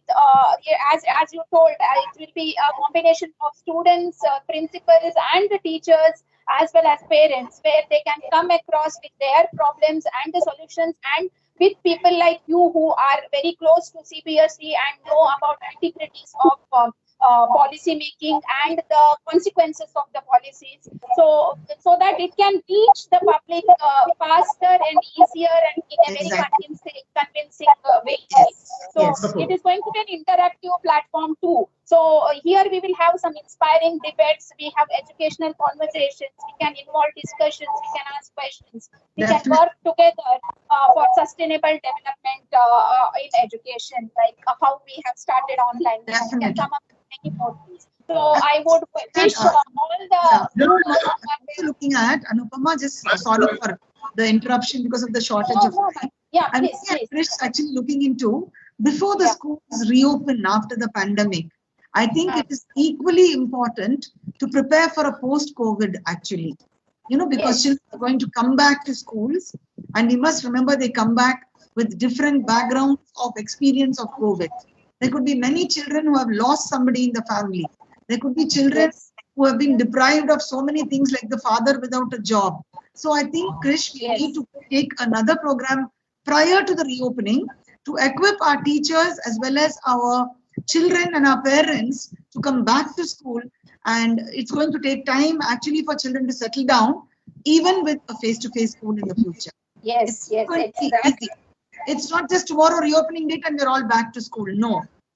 S4: as you told, it will be a combination of students, principals and the teachers as well as parents, where they can come across with their problems and the solutions, and with people like you who are very close to CBSE and know about nitty-gritties of policy making and the consequences of the policies, so that it can reach the public faster and easier and in a very convincing way. So it is going to be an interactive platform too. So here we will have some inspiring debates. We have educational conversations. We can involve discussions. We can ask questions. We can work together for sustainable development in education, like how we have started online. We can come up with many more things. So I would wish all the
S3: looking at Anupama, just sorry for the interruption because of the shortage of time.
S4: Yeah,
S3: I'm
S4: please.
S3: actually looking into before the schools reopen after the pandemic. I think it is equally important to prepare for a post-COVID actually. Because children are going to come back to schools, and we must remember they come back with different backgrounds of experience of COVID. There could be many children who have lost somebody in the family. There could be children who have been deprived of so many things, like the father without a job. So I think, Krish, we need to take another program prior to the reopening to equip our teachers as well as our children and our parents to come back to school and it's going to take time actually for children to settle down, even with a face-to-face school in the future.
S4: Yes, yes, exactly.
S3: Easy. It's not just tomorrow reopening date and we're all back to school. No,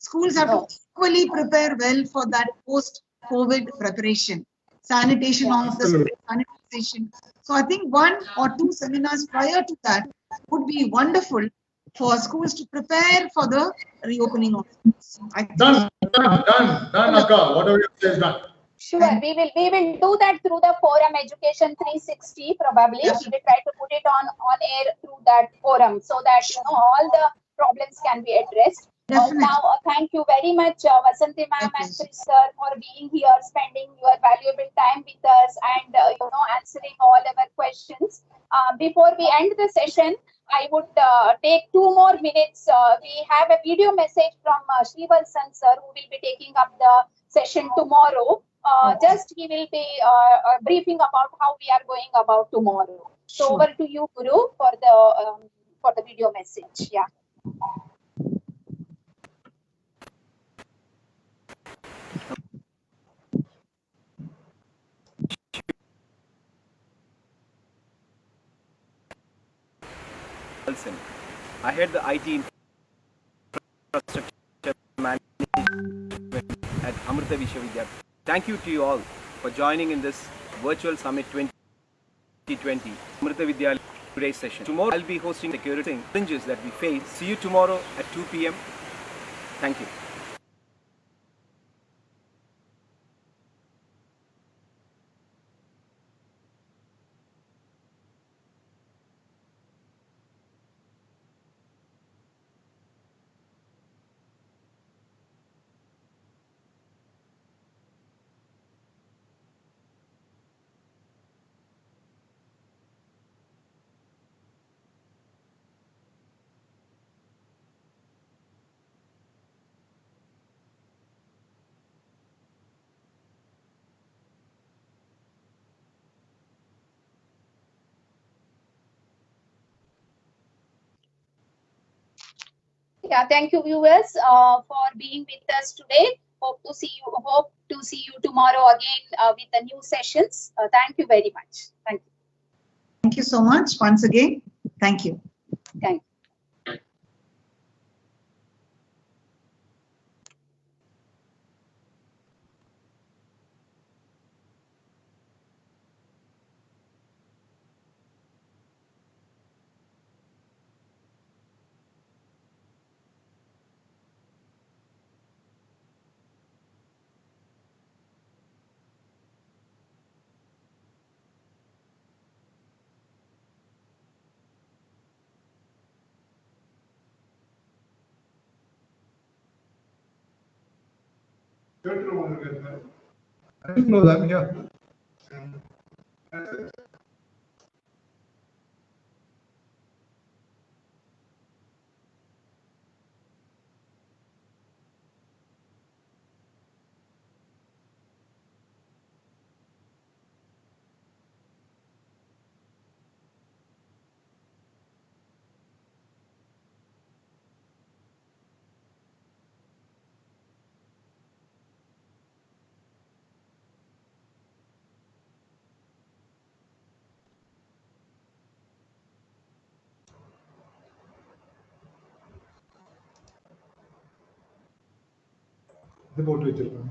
S3: schools have to equally prepare well for that post-COVID preparation, sanitation of the school, sanitization. So I think 1 or 2 seminars prior to that would be wonderful for schools to prepare for the reopening of schools.
S1: Done, Akka. Whatever you say is done.
S4: Sure, we will do that through the forum Education 360 probably. We will try to put it on air through that forum so that all the problems can be addressed. Now, thank you very much, Vasanthi ma'am and Krish sir, for being here, spending your valuable time with us, and answering all our questions. Before we end the session, I would take 2 more minutes. We have a video message from Srivalsan sir, who will be taking up the session tomorrow. Just he will be briefing about how we are going about tomorrow. So over to you, Guru, for the video message. Yeah.
S5: I head the IT infrastructure management at Amrita Vidyalayam. Thank you to you all for joining in this virtual summit 2020 Amrita Vidyalayam today's session. Tomorrow I'll be hosting security challenges that we face. See you tomorrow at 2 p.m. Thank you.
S4: Yeah, thank you, viewers, for being with us today. Hope to see you tomorrow again with the new sessions. Thank you very much. Thank you.
S3: Thank you so much once again. Thank you.
S4: Thank you.
S1: I didn't know that, yeah. ഇത് pot വെച്ചിരിക്കുന്നു